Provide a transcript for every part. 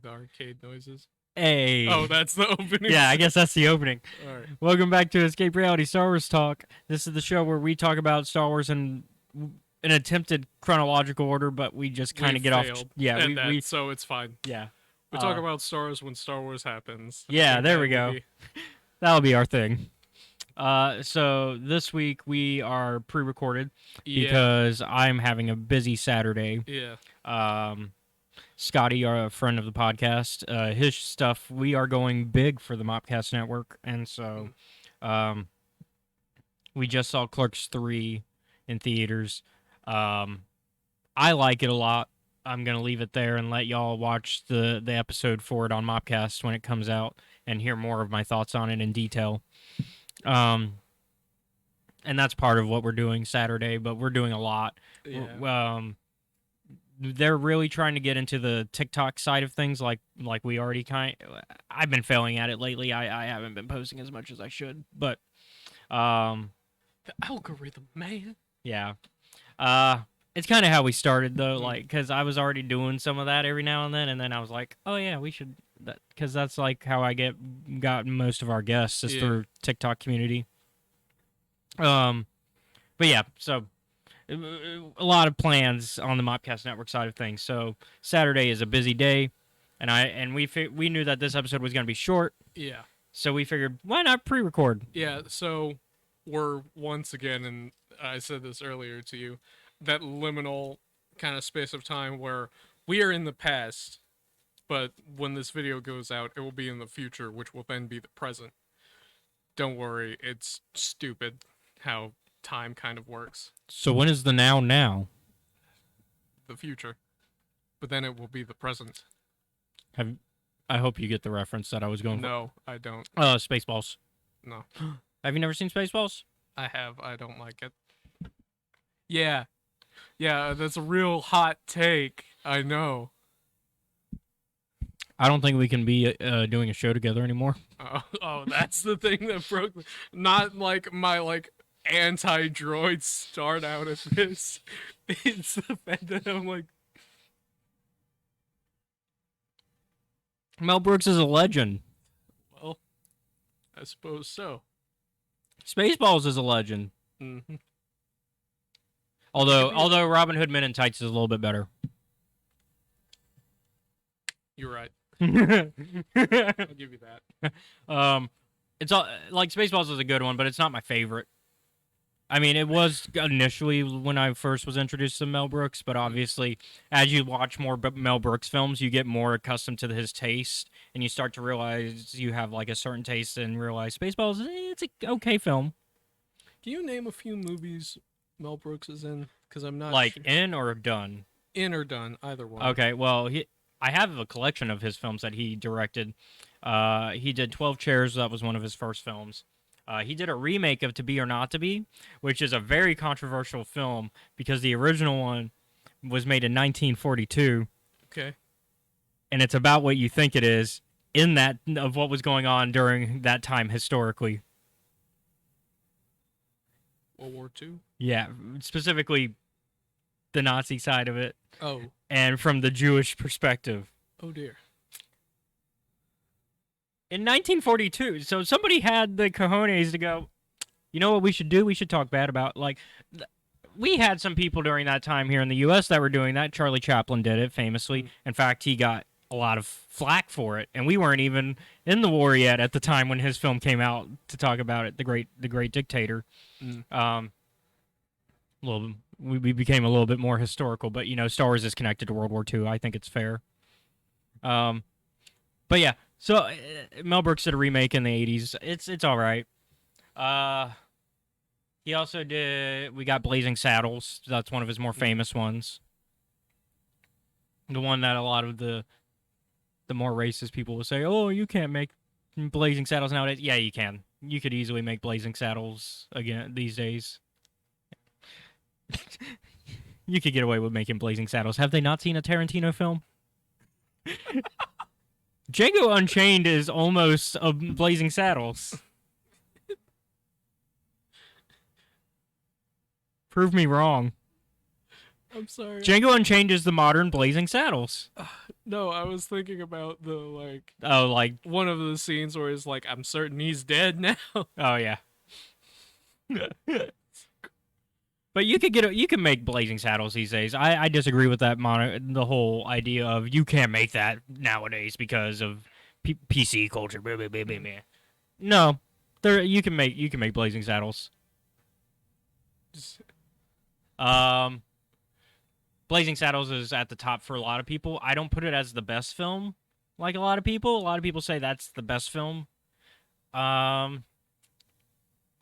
the arcade noises. Hey. Oh, that's the opening. Yeah, I guess that's the opening. All right. Welcome back to Escape Reality Star Wars Talk. This is the show where we talk about Star Wars in an attempted chronological order, but we just kind of get failed off. Yeah, we so it's fine. yeah. We talk about Star Wars when Star Wars happens. Yeah, there we go. That'll be our thing. So this week we are pre-recorded because I'm having a busy Saturday. Yeah. Scotty, our friend of the podcast, his stuff, we are going big for the Mopcast Network, and so we just saw Clerks 3 in theaters. I like it a lot. I'm going to leave it there and let y'all watch the episode for it on Mopcast when it comes out and hear more of my thoughts on it in detail. And that's part of what we're doing Saturday, but we're doing a lot. Yeah. They're really trying to get into the TikTok side of things, like we already I've been failing at it lately. I haven't been posting as much as I should, but the algorithm, man. Yeah. It's kind of how we started though, like because I was already doing some of that every now and then I was like, oh yeah, we should, because that's like how I got most of our guests is through TikTok community. But yeah, so. A lot of plans on the Mopcast Network side of things. So Saturday is a busy day, and we knew that this episode was going to be short. Yeah. So we figured, why not pre-record? Yeah. So we're once again, and I said this earlier to you, that liminal kind of space of time where we are in the past, but when this video goes out, it will be in the future, which will then be the present. Don't worry, it's stupid how time kind of works. So when is the now? The future. But then it will be the present. I hope you get the reference that I was going for. No, I don't. Spaceballs. No. Have you never seen Spaceballs? I have. I don't like it. Yeah. Yeah, that's a real hot take. I know. I don't think we can be doing a show together anymore. Oh, that's the thing that broke me. Not like my anti-droid start out of this. It's the fact that I'm like, Mel Brooks is a legend. Well, I suppose so. Spaceballs is a legend. Mm-hmm. Although Robin Hood Men in Tights is a little bit better. You're right. I'll give you that. It's all like Spaceballs is a good one, but it's not my favorite. I mean, it was initially when I first was introduced to Mel Brooks, but obviously, as you watch more Mel Brooks films, you get more accustomed to his taste, and you start to realize you have like a certain taste, and realize Spaceballs, it's an okay film. Can you name a few movies Mel Brooks is in? Because I'm not like sure. In or done. In or done, either one. Okay, well, I have a collection of his films that he directed. He did 12 Chairs. That was one of his first films. He did a remake of To Be or Not to Be, which is a very controversial film because the original one was made in 1942. Okay. And it's about what you think it is of what was going on during that time historically. World War II? Yeah, specifically the Nazi side of it. Oh. And from the Jewish perspective. Oh, dear. In 1942, so somebody had the cojones to go, you know what we should do? We should talk bad about, we had some people during that time here in the U.S. that were doing that. Charlie Chaplin did it famously. In fact, he got a lot of flack for it, and we weren't even in the war yet at the time when his film came out to talk about it, The Great Dictator. We became a little bit more historical, but, Star Wars is connected to World War II. I think it's fair. But yeah. So, Mel Brooks did a remake in the 80s. It's all right. He also we got Blazing Saddles. That's one of his more famous ones. The one that a lot of the more racist people will say, oh, you can't make Blazing Saddles nowadays. Yeah, you can. You could easily make Blazing Saddles again these days. You could get away with making Blazing Saddles. Have they not seen a Tarantino film? Django Unchained is almost a Blazing Saddles. Prove me wrong. I'm sorry. Django Unchained is the modern Blazing Saddles. No, I was thinking about the like Oh, like, one of the scenes where he's like, "I'm certain he's dead now." oh yeah. But you can make Blazing Saddles these days. I disagree with that the whole idea of you can't make that nowadays because of PC culture. Blah, blah, blah, blah, blah. No, you can make Blazing Saddles. Just- Um, Blazing Saddles is at the top for a lot of people. I don't put it as the best film, like a lot of people. A lot of people say that's the best film. Got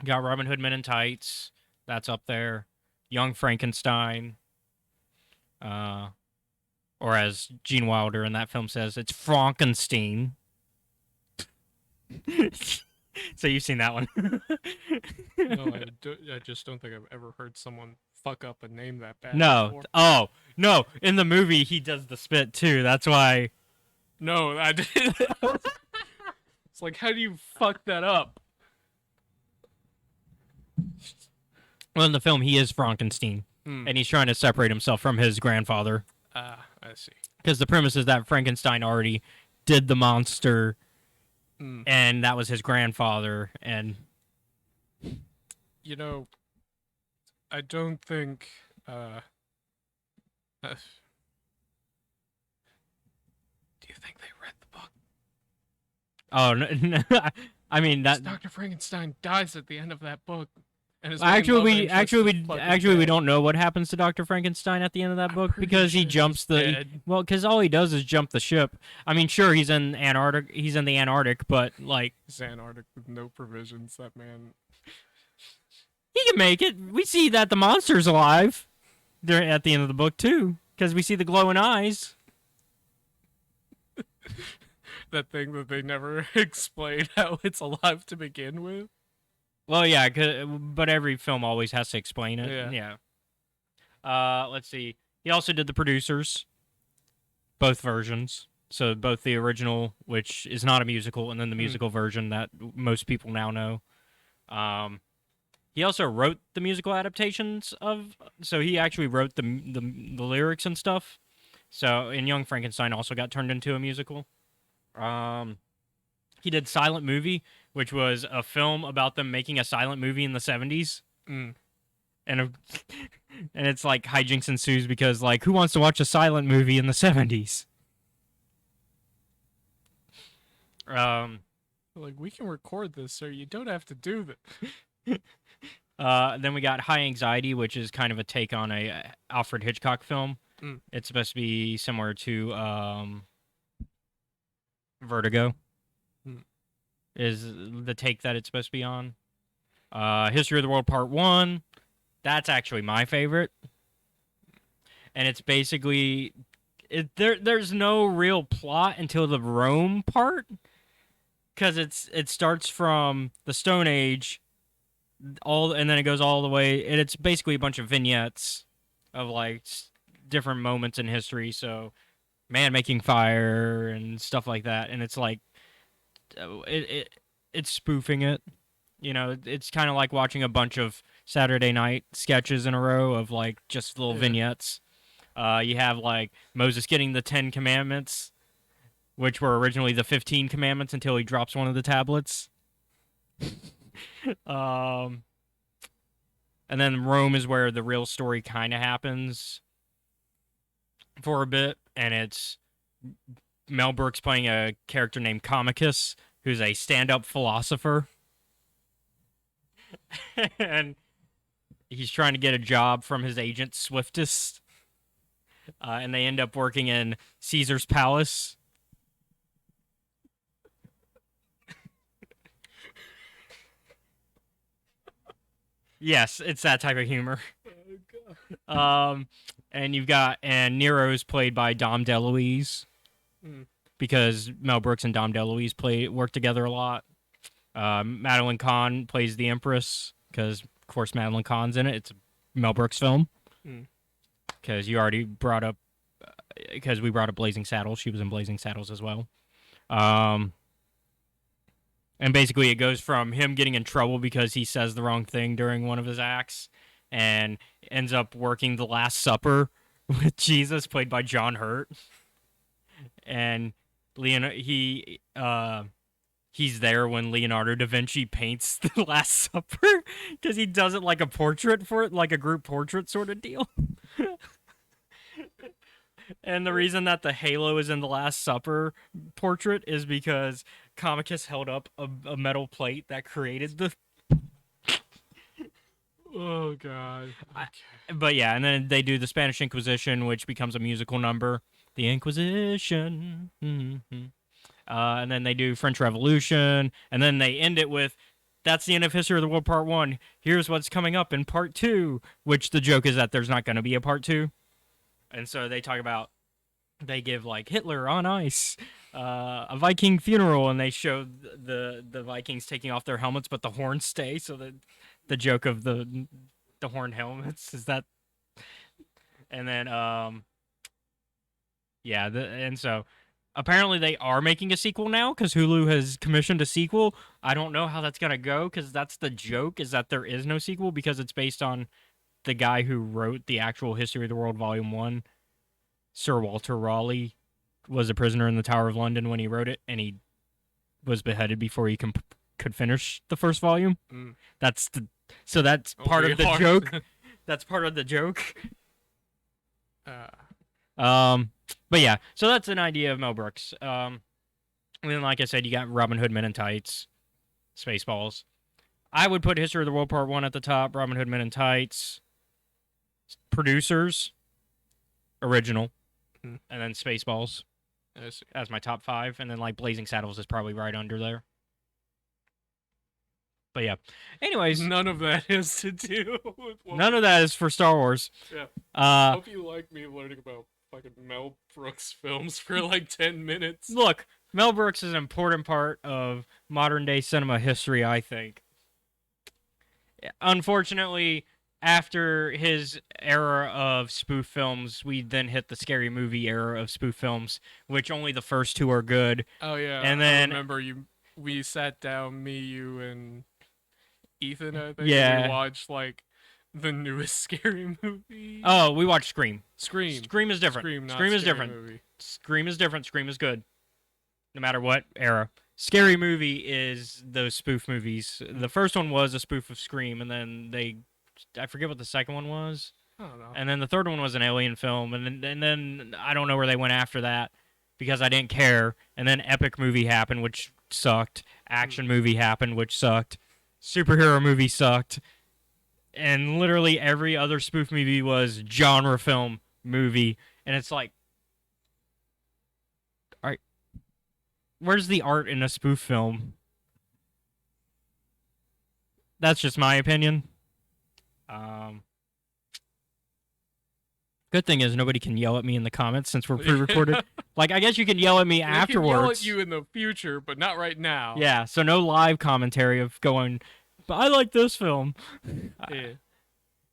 Robin Hood Men in Tights. That's up there. Young Frankenstein. Or as Gene Wilder in that film says, it's Frankenstein. So you've seen that one. no, I just don't think I've ever heard someone fuck up a name that bad. No. Before. Oh, no. In the movie, he does the spit, too. That's why. No, I did. It's like, how do you fuck that up? Well, in the film, he is Frankenstein. And he's trying to separate himself from his grandfather. Ah, I see. Because the premise is that Frankenstein already did the monster, and that was his grandfather. And you know, I don't think. Do you think they read the book? oh no, I mean that. Dr. Frankenstein dies at the end of that book. And his Actually, main love interest is we fucking don't know what happens to Dr. Frankenstein at the end of that book pretty because he sure jumps he's the dead. well, because all he does is jump the ship. I mean, sure, he's in Antarctic. He's in the Antarctic, but like He's Antarctic with no provisions. That man. he can make it. We see that the monster's alive. There at the end of the book too, because we see the glowing eyes. That thing that they never explain how it's alive to begin with. Well, yeah, but every film always has to explain it. Yeah. Let's see. He also did the producers, both versions. So both the original, which is not a musical, and then the musical version that most people now know. He also wrote the musical adaptations of. So he actually wrote the lyrics and stuff. So in Young Frankenstein also got turned into a musical. He did Silent Movie, which was a film about them making a silent movie in the 70s. And and it's like hijinks ensues because like who wants to watch a silent movie in the 70s? Like, we can record this, sir. You don't have to do that. Then we got High Anxiety, which is kind of a take on a Alfred Hitchcock film. It's supposed to be similar to Vertigo. Is the take that it's supposed to be on. History of the World Part 1. That's actually my favorite. And it's basically there's no real plot until the Rome part. Because it starts from the Stone Age and then it goes all the way, and it's basically a bunch of vignettes of like different moments in history. So man making fire and stuff like that, and it's like it's spoofing it. You know, it's kind of like watching a bunch of Saturday night sketches in a row of like just little vignettes. You have like Moses getting the 10 Commandments, which were originally the 15 Commandments until he drops one of the tablets. And then Rome is where the real story kind of happens for a bit, and it's Mel Brooks playing a character named Comicus, who's a stand-up philosopher. And he's trying to get a job from his agent, Swiftest. And they end up working in Caesar's palace. Yes, it's that type of humor. Oh, God. And Nero's played by Dom DeLuise. Because Mel Brooks and Dom DeLuise work together a lot. Madeline Kahn plays the Empress because, of course, Madeline Kahn's in it. It's a Mel Brooks film. Because you already brought up, because we brought up Blazing Saddles. She was in Blazing Saddles as well. And basically, it goes from him getting in trouble because he says the wrong thing during one of his acts, and ends up working the Last Supper with Jesus played by John Hurt, and he's there when Leonardo da Vinci paints the Last Supper because he does it like a portrait for it, like a group portrait sort of deal. And the reason that the halo is in the Last Supper portrait is because Comicus held up a metal plate that created the. Oh God. Okay. But yeah, and then they do the Spanish Inquisition, which becomes a musical number. The Inquisition. And then they do French Revolution, and then they end it with, that's the end of History of the World Part 1. Here's what's coming up in Part 2, which the joke is that there's not going to be a Part 2. And so they talk about, they give like Hitler on ice, a Viking funeral, and they show the Vikings taking off their helmets, but the horns stay. So the joke of the horned helmets is that, and then yeah, and so apparently they are making a sequel now because Hulu has commissioned a sequel. I don't know how that's gonna go because that's the joke, is that there is no sequel because it's based on the guy who wrote the actual History of the World Volume 1. Sir Walter Raleigh was a prisoner in the Tower of London when he wrote it, and he was beheaded before he could finish the first volume. That's part of the joke. That's part of the joke. But yeah, so that's an idea of Mel Brooks. And then, like I said, you got Robin Hood Men in Tights, Spaceballs. I would put History of the World Part 1 at the top, Robin Hood Men in Tights, Producers, Original, and then Spaceballs as my top 5, and then like Blazing Saddles is probably right under there. But yeah, anyways, none of that has to do with none of that is for Star Wars. Yeah. Hope you like me learning about fucking Mel Brooks films for like 10 minutes. Look, Mel Brooks is an important part of modern day cinema history, I think. Unfortunately, after his era of spoof films, we then hit the Scary Movie era of spoof films, which only the first 2 are good. Oh yeah, and then I remember we sat down, me, you, and Ethan. I think. Yeah. We watched like the newest Scary Movie. Oh, we watched Scream. Scream is different. Scream is different. Movie. Scream is different. Scream is good, no matter what era. Scary Movie is those spoof movies. The first one was a spoof of Scream, and then I forget what the second one was. I don't know. And then the third one was an alien film, and then I don't know where they went after that because I didn't care. And then Epic Movie happened, which sucked. Action Movie happened, which sucked. Superhero movie sucked. And literally every other spoof movie was genre film movie, and it's like, all right, where's the art in a spoof film? That's just my opinion. Good thing is nobody can yell at me in the comments since we're pre-recorded. Like, I guess you can yell at me afterwards. Can yell at you in the future, but not right now. Yeah, so no live commentary of going, but I like this film. Yeah.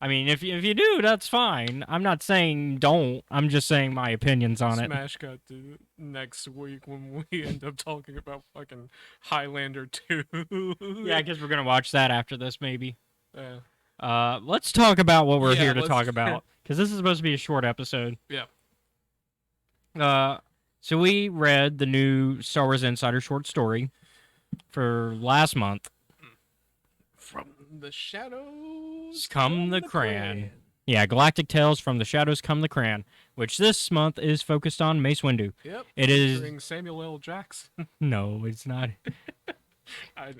I mean, if you do, that's fine. I'm not saying don't. I'm just saying my opinions on it. Smash cut to next week when we end up talking about fucking Highlander 2. Yeah, I guess we're going to watch that after this, maybe. Yeah. Let's talk about what we're here to talk about, because this is supposed to be a short episode. Yeah. So we read the new Star Wars Insider short story for last month. From the Shadows Come the Kran. Yeah, Galactic Tales from the Shadows Come the Kran, which this month is focused on Mace Windu. Yep. It is Samuel L. Jackson. No, it's not. I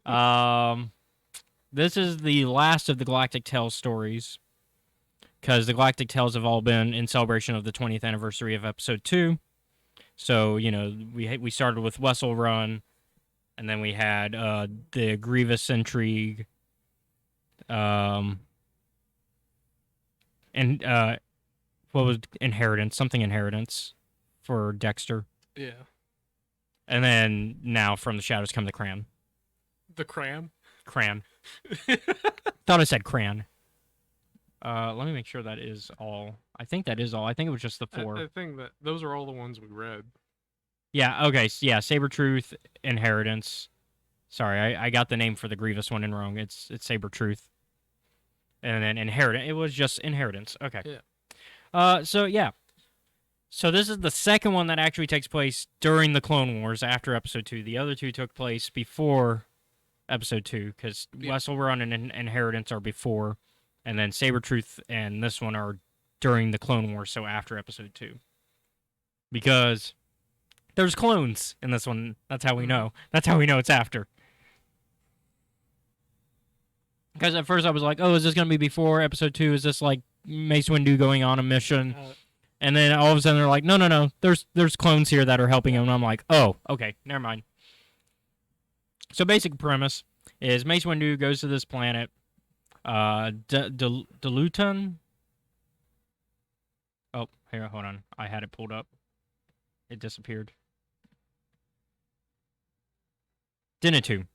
know. This is the last of the Galactic Tales stories, because the Galactic Tales have all been in celebration of the 20th anniversary of Episode 2. So, you know, we started with Wessel Run, and then we had the Grievous Intrigue, and what was Inheritance? Something Inheritance for Dexter. Yeah. And then now from the Shadows Come the Kran. The Cram? Kran. Thought I said Kran. Let me make sure that is all. I think that is all. I think it was just the 4. I think that those are all the ones we read. Yeah, okay. Yeah, Sabretooth, Inheritance. Sorry, I got the name for the Grievous one in wrong. It's Sabretooth. And then Inheritance. It was just Inheritance. Okay. Yeah. So yeah. So this is the second one that actually takes place during the Clone Wars after Episode 2. The other two took place before Episode 2 because Wrestle Run and Inheritance are before, and then Sabretooth and this one are during the Clone Wars, so after Episode 2. Because there's clones in this one. That's how we know. That's how we know it's after. Because at first I was like, oh, is this going to be before Episode 2? Is this like Mace Windu going on a mission? And then all of a sudden they're like, no. There's clones here that are helping him. And I'm like, oh, okay, never mind. So basic premise is Mace Windu goes to this planet, Deluton. Oh, here, hold on. I had it pulled up. It disappeared. Dinatu.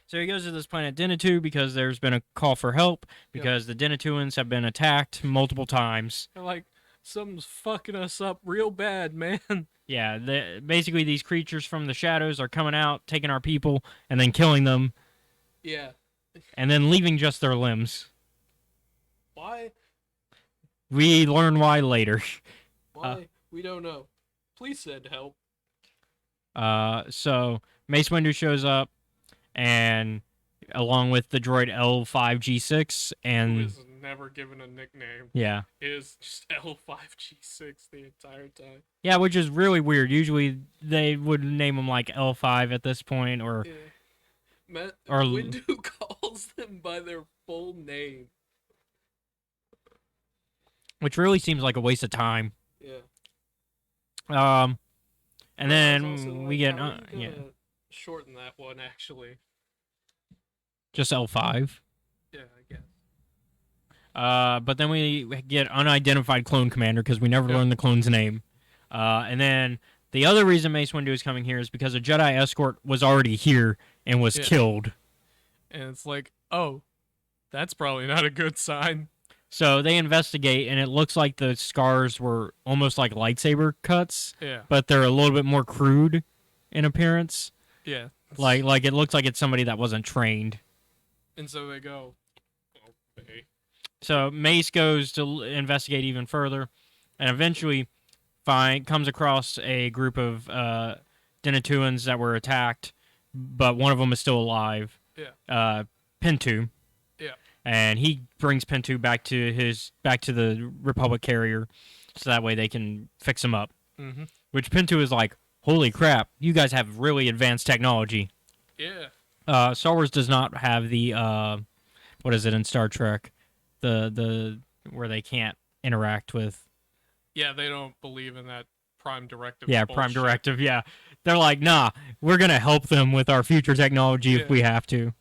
So he goes to this planet Dinatu because there's been a call for help because the Dinatuans have been attacked multiple times. They're like, something's fucking us up real bad, man. Yeah, basically these creatures from the shadows are coming out, taking our people, and then killing them. Yeah. And then leaving just their limbs. Why? We learn why later. Why? We don't know. Please send help. So Mace Windu shows up, and along with the droid L5G6, and who is never given a nickname. Yeah, it is just L5G6 the entire time. Yeah, which is really weird. Usually they would name them like L5 at this point, or Windu calls them by their full name, which really seems like a waste of time. Yeah. And then we get shorten that one actually. Just L5. Yeah, I guess. But then we get unidentified clone commander because we never learn the clone's name. And then the other reason Mace Windu is coming here is because a Jedi escort was already here and was killed. And it's like, oh, that's probably not a good sign. So they investigate, and it looks like the scars were almost like lightsaber cuts. Yeah. But they're a little bit more crude in appearance. Yeah. Like it looks like it's somebody that wasn't trained. And so they go, okay. So Mace goes to investigate even further, and eventually comes across a group of Dinatuans that were attacked, but one of them is still alive. Yeah. Pintu. Yeah. And he brings Pintu back to the Republic carrier, so that way they can fix him up. Mm-hmm. Which Pintu is like, holy crap, you guys have really advanced technology. Yeah. Star Wars does not have the what is it in Star Trek? The where they can't interact with. Yeah, they don't believe in that Prime Directive. Yeah, bullshit. Prime Directive. Yeah, they're like, nah, we're gonna help them with our future technology if we have to.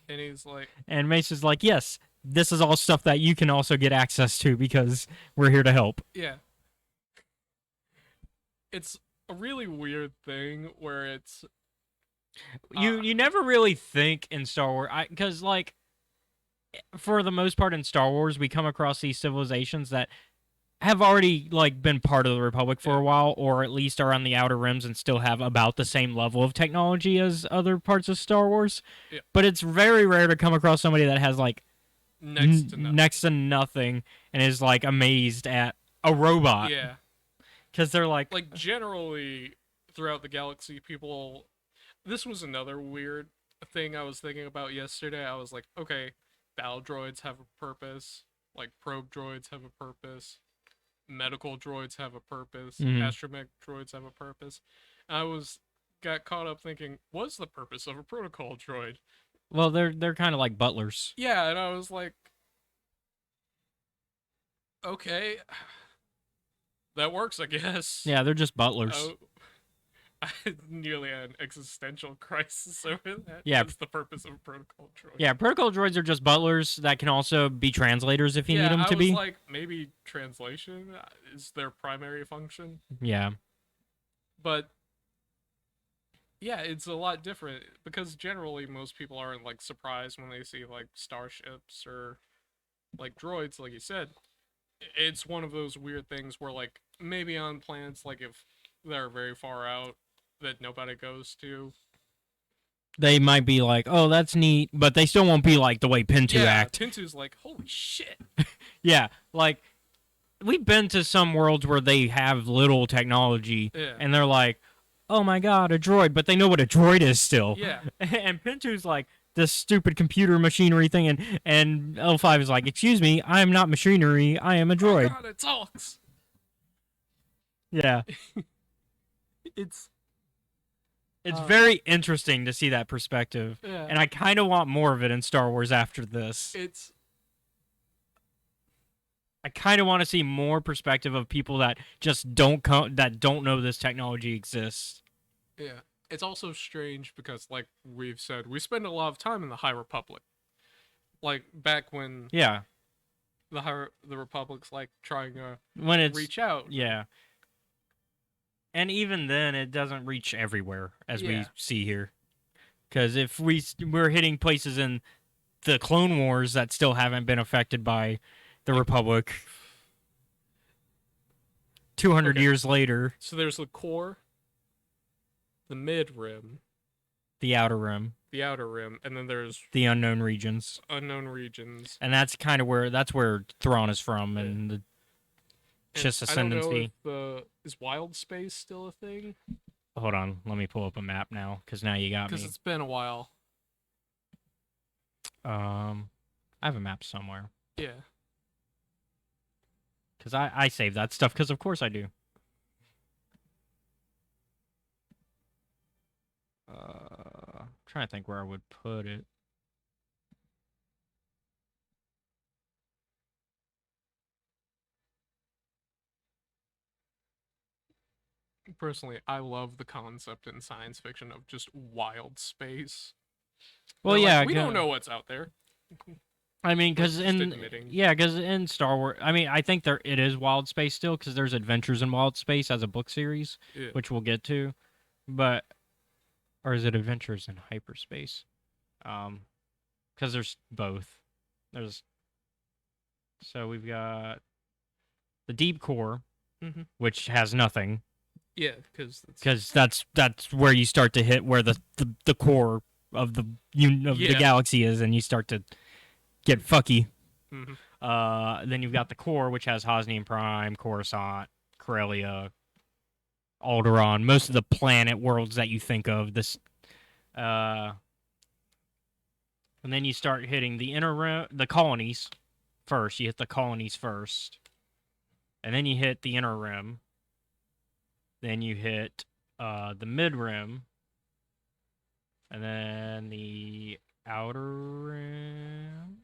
And he's like, and Mace is like, yes, this is all stuff that you can also get access to because we're here to help. Yeah. It's a really weird thing where it's you never really think in Star Wars because like for the most part in Star Wars we come across these civilizations that have already like been part of the Republic for a while, or at least are on the Outer Rims and still have about the same level of technology as other parts of Star Wars. Yeah. But it's very rare to come across somebody that has like next to nothing and is like amazed at a robot. Yeah. Because they're like generally throughout the galaxy, people. This was another weird thing I was thinking about yesterday. I was like, okay, battle droids have a purpose, like probe droids have a purpose, medical droids have a purpose, astromech droids have a purpose. I got caught up thinking, what's the purpose of a protocol droid? Well, they're kind of like butlers. Yeah, and I was like, okay, that works, I guess. Yeah, they're just butlers. I nearly had an existential crisis over that. Yeah. That's the purpose of a protocol droid. Yeah, protocol droids are just butlers that can also be translators if you need them to be. I was like, maybe translation is their primary function. Yeah. But yeah, it's a lot different because generally most people aren't like surprised when they see like starships or like droids, like you said. It's one of those weird things where like maybe on planets like if they're very far out that nobody goes to, they might be like, oh, that's neat, but they still won't be like the way Pintu act. Pintu's like, holy shit. Yeah, like we've been to some worlds where they have little technology, Yeah. and they're like, "Oh my god, a droid!" But they know what a droid is still. Yeah. And Pintu's like this stupid computer machinery thing, and L5 is like, "Excuse me, I am not machinery. I am a Oh droid." God, it talks. Yeah, It's it's very interesting to see that perspective, yeah. and I kind of want more of it in Star Wars after this. It's I kind of want to see more perspective of people that just that don't know this technology exists. yeah. It's also strange because, like we've said, we spend a lot of time in the High Republic. Like back when Yeah, the Republic's like trying to when it's reach out. yeah, and even then, it doesn't reach everywhere as we Yeah. see here. Because if we're hitting places in the Clone Wars that still haven't been affected by the Republic, 200 Okay. years later, So there's the core, the mid rim, the Outer Rim, the outer rim, and then there's the unknown regions, unknown regions. and that's kind of where Thrawn is from, Yeah. and the And Chiss I don't know Ascendancy. if is wild space still a thing? Hold on, let me pull up a map now, because now you got Because me. it's been a while. I have a map somewhere. Yeah. Because I save that stuff, because of course I do. Trying to think where I would put it. Personally, I love the concept in science fiction of just wild space. Well, They're like, yeah, we don't know what's out there. I mean, because Just admitting. in Star Wars, I mean, I think it is Wild Space still, because there's Adventures in Wild Space as a book series, Yeah. which we'll get to, but or is it Adventures in Hyperspace? Because there's both. So we've got the Deep Core, Mhm. which has nothing, Yeah, because that's where you start to hit where the core of the Yeah. galaxy is, and you start to get fucky. Mhm. Then you've got the core, which has Hosnian Prime, Coruscant, Corellia, Alderaan, most of the planet worlds that you think of. And then you start hitting the colonies first. You hit the colonies first, and then you hit the inner rim. Then you hit the mid rim, and then the outer rim.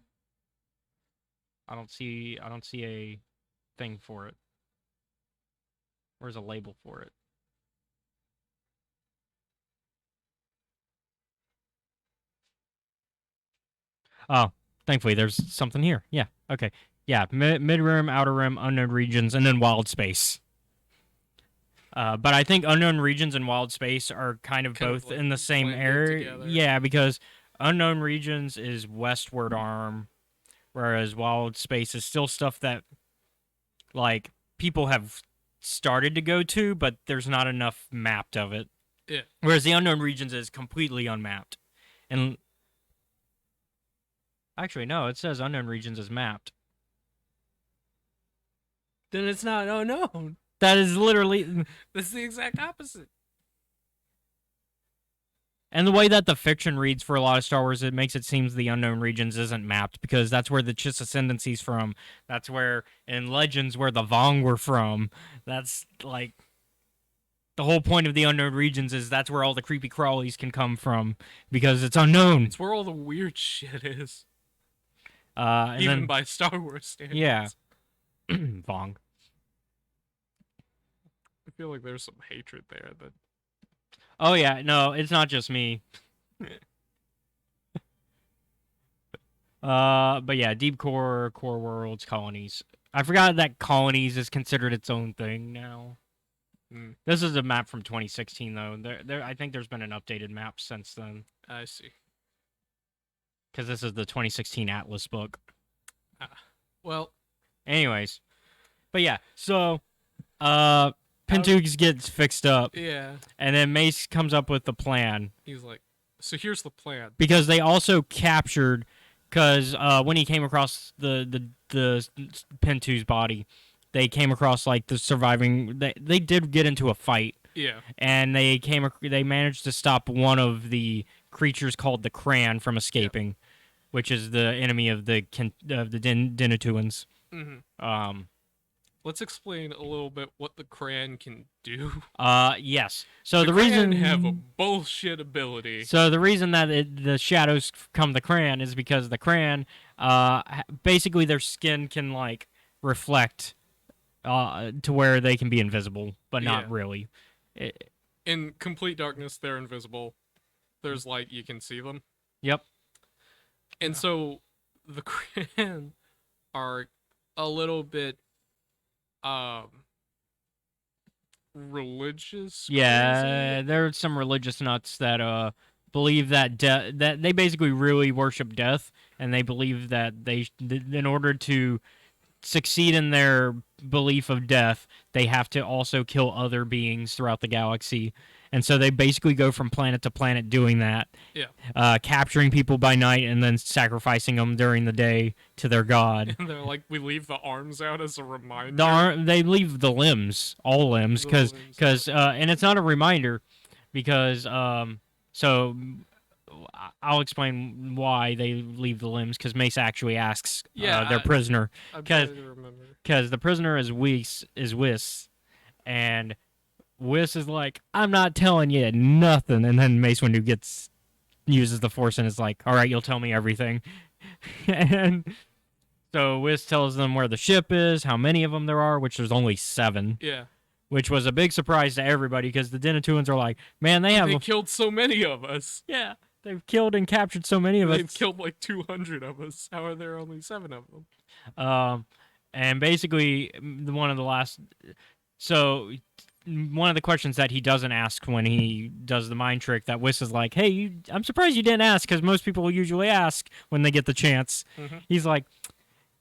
I don't see a thing for it. Where's a label for it? Oh, thankfully there's something here. Yeah. Okay. Yeah. Mid rim, outer rim, unknown regions, and then wild space. But I think unknown regions and wild space are kind of both like in the same blended area. together. Yeah, because unknown regions is westward arm, whereas wild space is still stuff that like people have started to go to, but there's not enough mapped of it. Yeah. Whereas the unknown regions is completely unmapped. And actually, no, it says unknown regions is mapped. Then it's not unknown. That is literally. That's the exact opposite. And the way that the fiction reads for a lot of Star Wars, it makes it seem the unknown regions isn't mapped, because that's where the Chiss Ascendancy's from. That's where, in Legends, where the Vong were from. That's, like, the whole point of the unknown regions is that's where all the creepy crawlies can come from, because it's unknown. It's where all the weird shit is. And Even then, by Star Wars standards. yeah. Vong. I feel like there's some hatred there that Oh, yeah, no, it's not just me. But yeah, deep core worlds, colonies. I forgot that colonies is considered its own thing now. Mm. This is a map from 2016, though. I think there's been an updated map since then, I see. because this is the 2016 Atlas book. Well, Anyways, but yeah, so Pentugs gets fixed up, yeah. and then Mace comes up with the plan, He's like, so here's the plan. because they also captured, because when he came across the Pentu's body, they came across like the surviving. They did get into a fight, Yeah. and they managed to stop one of the creatures called the Kran from escaping, which is the enemy of the Denatuans. Mm-hmm. Um, Let's explain a little bit what the Kran can do. yes. So The the Kran reason have a bullshit ability. So the reason that the shadows come the Kran is because the Kran, basically their skin can like reflect, to where they can be invisible, but Yeah. not really. It- In complete darkness, they're invisible. There's light, you can see them. yep. And so the Kran are a little bit um religious Yeah, crazy. there are some religious nuts that believe that that they basically really worship death, and they believe that in order to succeed in their belief of death, they have to also kill other beings throughout the galaxy. And so they basically go from planet to planet doing that, Yeah. capturing people by night and then sacrificing them during the day to their god. And they're like, we leave the arms out as a reminder. They leave the limbs, all limbs, The because limbs and it's not a reminder because so I'll explain why they leave the limbs because Mace actually asks their prisoner I'm because trying to remember. the prisoner is Whis, and Whis is like, I'm not telling you nothing, and then Mace Windu uses the Force and is like, all right, you'll tell me everything, and so Whis tells them where the ship is, how many of them there are, which there's only 7. Yeah. Which was a big surprise to everybody because the Denatuans are like, man, They killed so many of us. yeah, they've killed and captured so many of us. They've killed like 200 of us. How are there only 7 of them? And basically one of the last, so one of the questions that he doesn't ask when he does the mind trick that Whis is like, hey, I'm surprised you didn't ask because most people usually ask when they get the chance. Mm-hmm. He's like,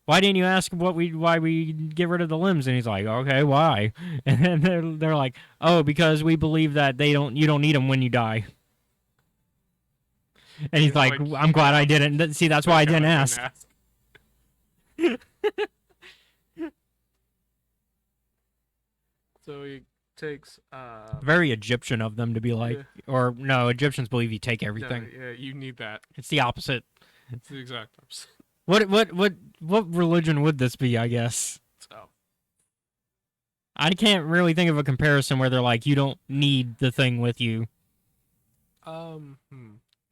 why didn't you ask why we get rid of the limbs? And he's like, okay, why? And then they're like, oh, because we believe that you don't need them when you die. And he's like, I'm glad I didn't. See, that's why I didn't ask. So he takes Very Egyptian of them to be like, or no, Egyptians believe you take everything. No, yeah, you need that. It's the opposite. It's the exact opposite. What religion would this be? I guess So I can't really think of a comparison where they're like, you don't need the thing with you.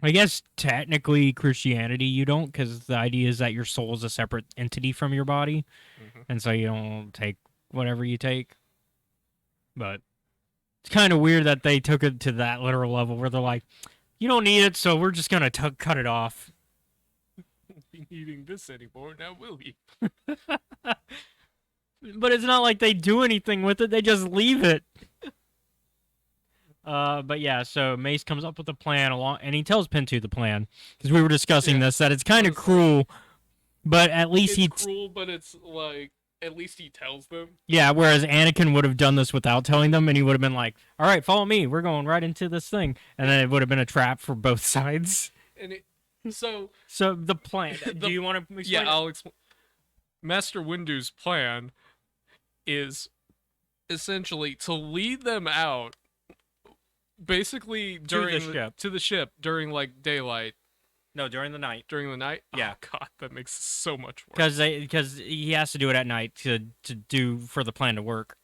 I guess technically Christianity you don't, because the idea is that your soul is a separate entity from your body, and so you don't take whatever you take. But it's kind of weird that they took it to that literal level where they're like, you don't need it, so we're just gonna cut it off. Won't be needing this anymore, now will you? But it's not like they do anything with it; they just leave it. But yeah, so Mace comes up with a plan and he tells Pintu the plan because we were discussing this, that it's kind of cruel, but at least it's cruel, but it's like at least he tells them. Yeah, whereas Anakin would have done this without telling them, and he would have been like, "All right, follow me. We're going right into this thing," and then it would have been a trap for both sides. And so the plan. Do you want to explain? Yeah, I'll explain. Master Windu's plan is essentially to lead them out, basically during to the ship during like daylight. No, during the night. During the night? Yeah. Oh, God, that makes it so much worse. Because he has to do it at night to do for the plan to work.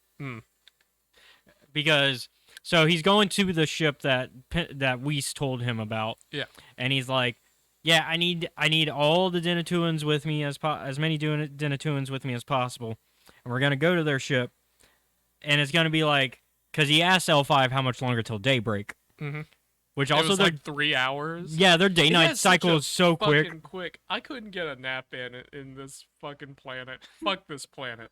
Because so he's going to the ship that Weiss told him about. Yeah. And he's like, yeah, I need all the Denatuans with me as many Denatuans with me as possible, and we're gonna go to their ship, and it's gonna be like, because he asked L5 how much longer till daybreak. Which also was like 3 hours. Yeah, their day-night cycle is so quick. Quick. I couldn't get a nap in this fucking planet. Fuck this planet.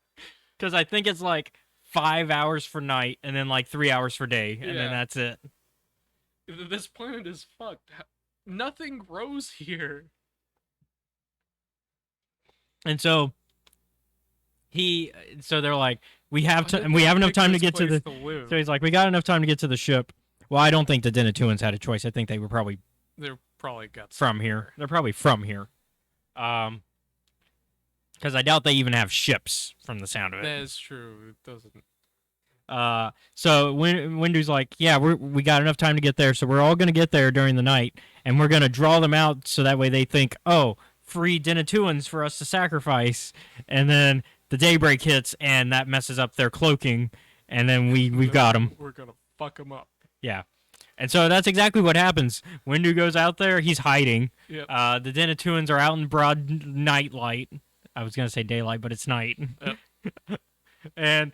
Because I think it's like 5 hours for night and then like 3 hours for day, and then that's it. This planet is fucked. Nothing grows here. And so they're like, we have enough time to get to the. So he's like, we got enough time to get to the ship. Well, I don't think the Denatuans had a choice. I think they were probably. They're probably got from here. They're probably from here. Because I doubt they even have ships from the sound of it. That is true. It doesn't. So Windu's like, yeah, we got enough time to get there, so we're all gonna get there during the night, and we're gonna draw them out so that way they think, oh, free Denatuans for us to sacrifice, and then the daybreak hits and that messes up their cloaking, and then we've got them. We're gonna fuck them up. Yeah. And so that's exactly what happens. Windu goes out there, he's hiding. Yep. The Denatuans are out in broad night light. I was gonna say daylight, but it's night. Yep. And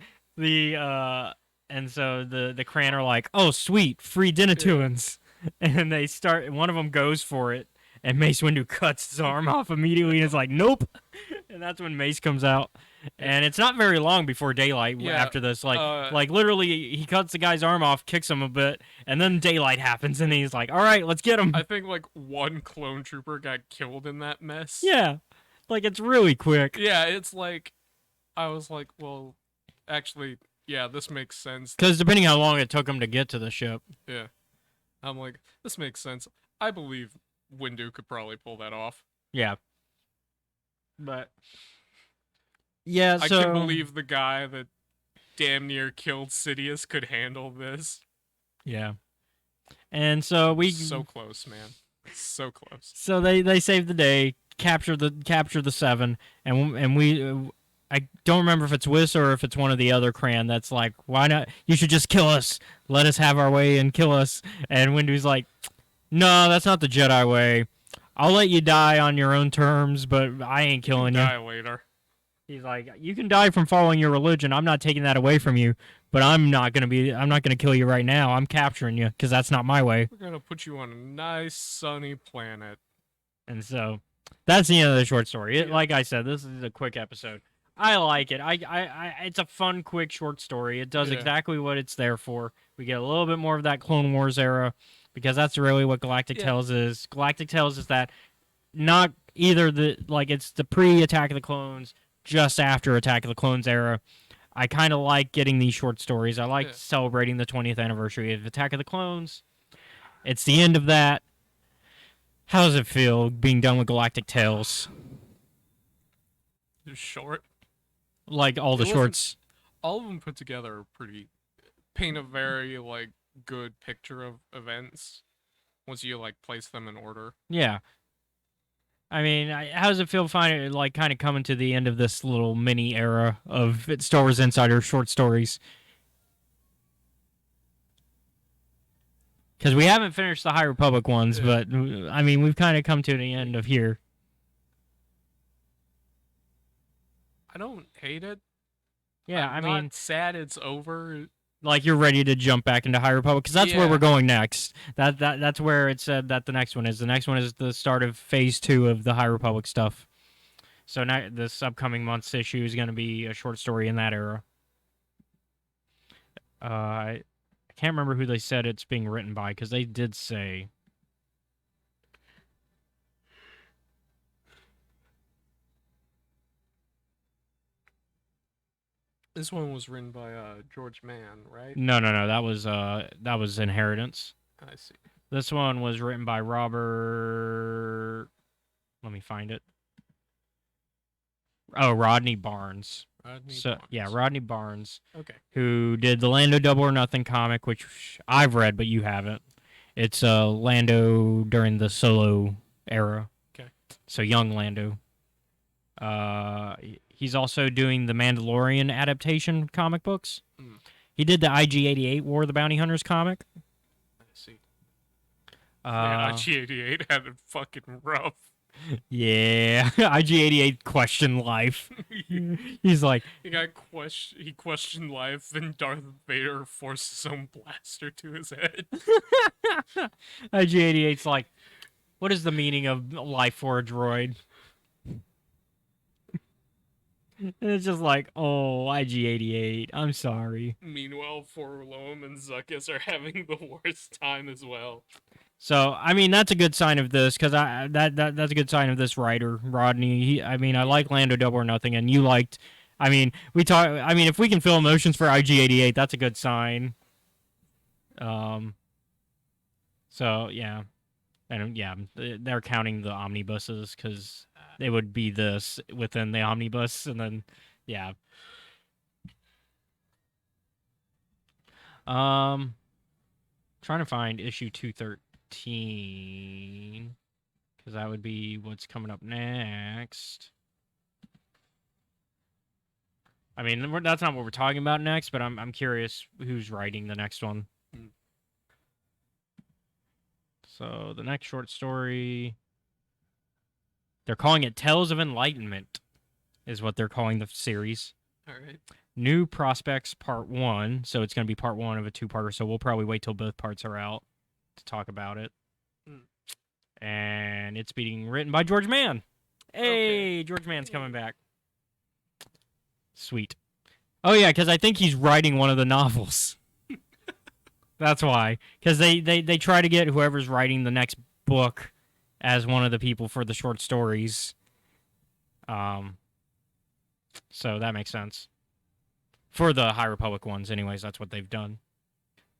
so the Kran are like, oh sweet, free Denatuans. And they start, one of them goes for it, and Mace Windu cuts his arm off immediately and is like, nope. And that's when Mace comes out. And it's not very long before daylight after this. Like literally, he cuts the guy's arm off, kicks him a bit, and then daylight happens, and he's like, all right, let's get him. I think like one clone trooper got killed in that mess. Yeah. Like, it's really quick. Yeah, it's like, I was like, well, actually, yeah, this makes sense. Because depending how long it took him to get to the ship. Yeah. I'm like, this makes sense. I believe Windu could probably pull that off. Yeah. But yeah, I so can believe the guy that damn near killed Sidious could handle this. yeah. And so we so close, man. So close. So they save the day, capture the seven, and we I don't remember if it's Whis or if it's one of the other Kran that's like, why not? You should just kill us. Let us have our way and kill us. And Windu's like, no, that's not the Jedi way. I'll let you die on your own terms, but I ain't killing you. Die later. He's like, you can die from following your religion. I'm not taking that away from you, but I'm not gonna kill you right now. I'm capturing you because that's not my way. We're gonna put you on a nice sunny planet. And so that's the end of the short story. Like I said, this is a quick episode. I like it. It's a fun, quick, short story. It does exactly what it's there for. We get a little bit more of that Clone Wars era, because that's really what Galactic Tales is. Galactic Tales is that not either it's the pre-Attack of the Clones, just after Attack of the Clones era. I kind of like getting these short stories. I like celebrating the 20th anniversary of Attack of the Clones. It's the end of that. How does it feel being done with Galactic Tales? It's short. Like all the shorts. All of them put together are pretty, paint a very like good picture of events once you like place them in order. Yeah. I mean, how does it feel kind of coming to the end of this little mini era of Star Wars Insider short stories? Because we haven't finished the High Republic ones, but I mean, we've kind of come to the end of here. I don't hate it. Yeah, I'm not sad it's over. Like, you're ready to jump back into High Republic, because that's where we're going next. That's where it said that the next one is. The next one is the start of Phase 2 of the High Republic stuff. So now, this upcoming month's issue is going to be a short story in that era. I can't remember who they said it's being written by, because they did say... This one was written by George Mann, right? No. That was Inheritance. I see. This one was written by Robert... Let me find it. Oh, Rodney Barnes. Rodney Barnes. Okay. Who did the Lando Double or Nothing comic, which I've read, but you haven't. It's Lando during the Solo era. Okay. So young Lando. He's also doing the Mandalorian adaptation comic books. He did the IG-88 War of the Bounty Hunters comic. I see. IG-88 had it fucking rough. Yeah, IG-88 questioned life. He's like, he questioned life, then Darth Vader forced his own blaster to his head. IG-88's like, what is the meaning of life for a droid? And it's just like, oh, IG-88, I'm sorry. Meanwhile, Forlom and Zuckus are having the worst time as well. So, I mean, that's a good sign of this, because that's a good sign of this writer, Rodney. I like Lando Double or Nothing, and you liked... if we can feel emotions for IG-88, that's a good sign. So, yeah. And, yeah, they're counting the omnibuses, because it would be this within the omnibus, and then yeah. Trying to find issue 213 because that would be what's coming up next. I mean, that's not what we're talking about next, but I'm curious who's writing the next one. So the next short story, they're calling it Tales of Enlightenment, is what they're calling the series. All right. New Prospects Part 1, so it's going to be Part 1 of a two-parter, so we'll probably wait till both parts are out to talk about it. And it's being written by George Mann. Hey, okay. George Mann's coming back. Sweet. Oh, yeah, because I think he's writing one of the novels. That's why. Because they try to get whoever's writing the next book as one of the people for the short stories. So that makes sense. For the High Republic ones, anyways, that's what they've done.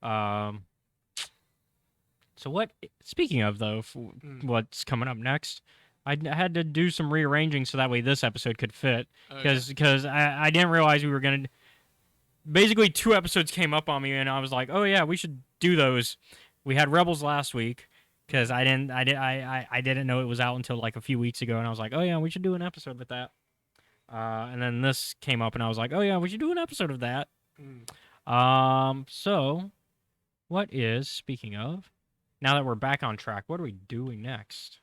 So what? Speaking of, though, what's coming up next, I had to do some rearranging so that way this episode could fit. Because I didn't realize we were going to... Basically, 2 episodes came up on me, and I was like, oh, yeah, we should do those. We had Rebels last week, because I didn't know it was out until like a few weeks ago, and I was like, oh, yeah, we should do an episode with that. And then this came up, and I was like, oh, yeah, we should do an episode of that. So, what is, speaking of, now that we're back on track, what are we doing next?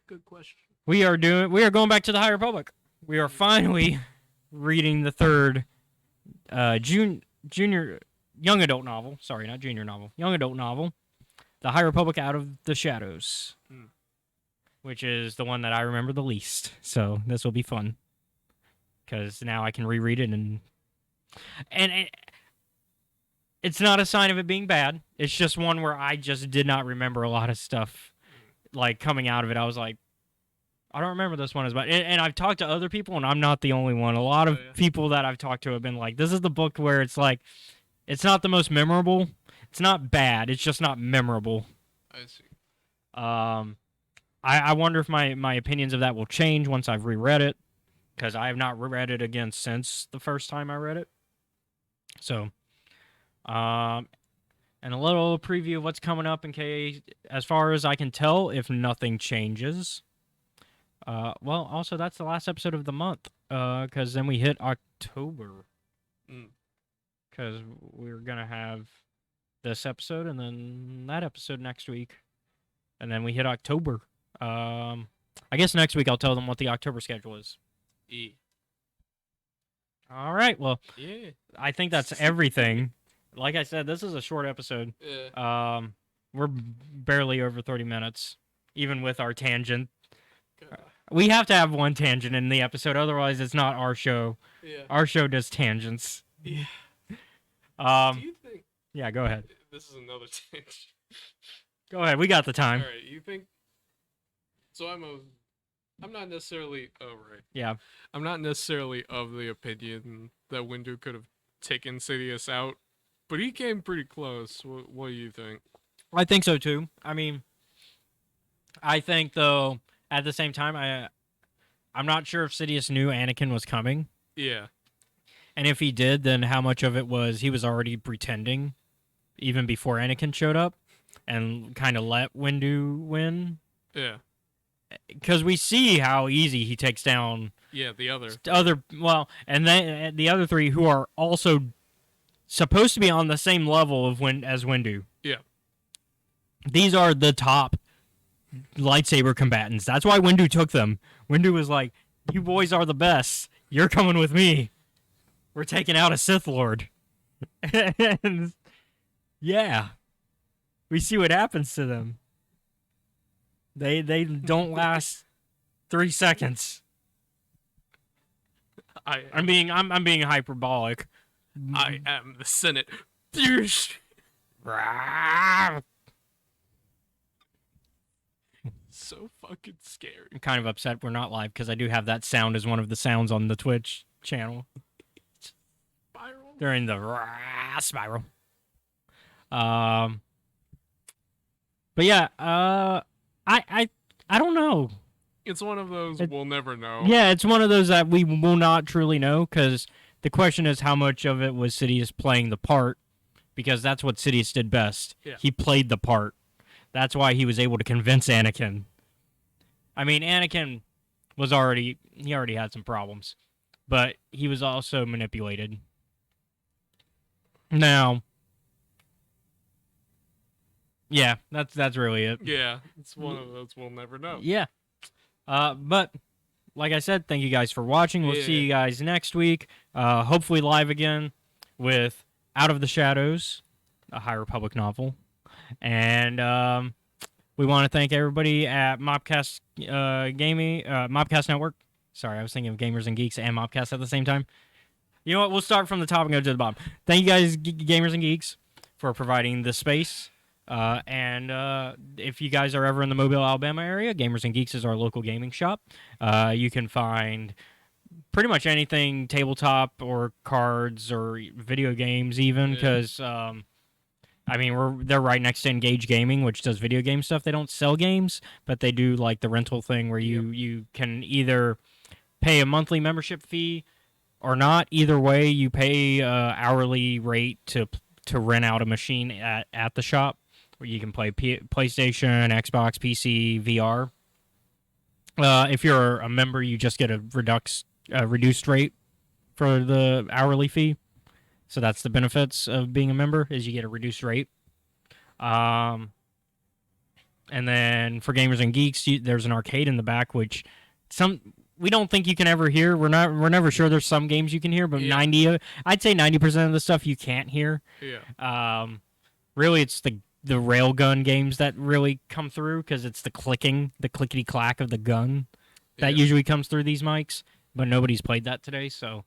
Good question. We are going back to the High Republic. We are finally reading the third junior young adult novel. Sorry, not junior novel. Young adult novel. The High Republic Out of the Shadows. Which is the one that I remember the least. So this will be fun. Because now I can reread it and it's not a sign of it being bad. It's just one where I just did not remember a lot of stuff. Like, coming out of it, I was like, I don't remember this one as much. And I've talked to other people, and I'm not the only one. A lot of people that I've talked to have been like, this is the book where it's like, it's not the most memorable. It's not bad. It's just not memorable. I see. I wonder if my opinions of that will change once I've reread it, because I have not reread it again since the first time I read it. So, and a little preview of what's coming up in case, as far as I can tell, if nothing changes. Well, also, that's the last episode of the month, because then we hit October. Because we're going to have this episode and then that episode next week. And then we hit October. I guess next week I'll tell them what the October schedule is. All right, well, yeah. I think that's everything. Like I said, this is a short episode. Yeah. We're barely over 30 minutes, even with our tangent. We have to have one tangent in the episode, otherwise it's not our show. Yeah. Our show does tangents. Yeah. Do you think... Yeah, go ahead. This is another tangent. Go ahead, we got the time. All right, you think... So I'm not necessarily... Oh, right. Yeah. I'm not necessarily of the opinion that Windu could have taken Sidious out, but he came pretty close. What do you think? I think so, too. I mean, I think, though, at the same time, I'm not sure if Sidious knew Anakin was coming. Yeah. And if he did, then how much of it was he was already pretending even before Anakin showed up and kind of let Windu win? Yeah. Because we see how easy he takes down... Yeah, the other... Well, and then the other 3 who are also supposed to be on the same level as Windu. Yeah. These are the top lightsaber combatants. That's why Windu took them. Windu was like, you boys are the best. You're coming with me. We're taking out a Sith Lord. And yeah. We see what happens to them. They don't last 3 seconds. I'm being hyperbolic. I am the Senate. So fucking scary. I'm kind of upset we're not live because I do have that sound as one of the sounds on the Twitch channel. Spiral. During the spiral. But yeah, I don't know. It's one of those we'll never know. Yeah, it's one of those that we will not truly know, because the question is how much of it was Sidious playing the part, because that's what Sidious did best. Yeah. He played the part. That's why he was able to convince Anakin. I mean, Anakin already had some problems, but he was also manipulated. Now, yeah, that's really it. Yeah, it's one of those we'll never know. Yeah. But like I said, thank you guys for watching. We'll see you guys next week. Hopefully live again with Out of the Shadows, a High Republic novel. And we want to thank everybody at Mobcast Mobcast Network. Sorry, I was thinking of Gamers and Geeks and Mobcast at the same time. You know what? We'll start from the top and go to the bottom. Thank you guys, Gamers and Geeks, for providing the space. And if you guys are ever in the Mobile, Alabama area, Gamers and Geeks is our local gaming shop. You can find pretty much anything tabletop or cards or video games even, because I mean, they're right next to Engage Gaming, which does video game stuff. They don't sell games, but they do like the rental thing where you can either pay a monthly membership fee or not. Either way, you pay hourly rate to rent out a machine at the shop, where you can play PlayStation, Xbox, PC, VR. If you're a member, you just get a reduced rate for the hourly fee. So that's the benefits of being a member, is you get a reduced rate. And then for Gamers and Geeks, there's an arcade in the back, which we don't think you can ever hear. We're never sure. There's some games you can hear, but I'd say 90% of the stuff you can't hear. Yeah. Really, it's the railgun games that really come through, because it's the clickety clack of the gun that usually comes through these mics. But nobody's played that today, so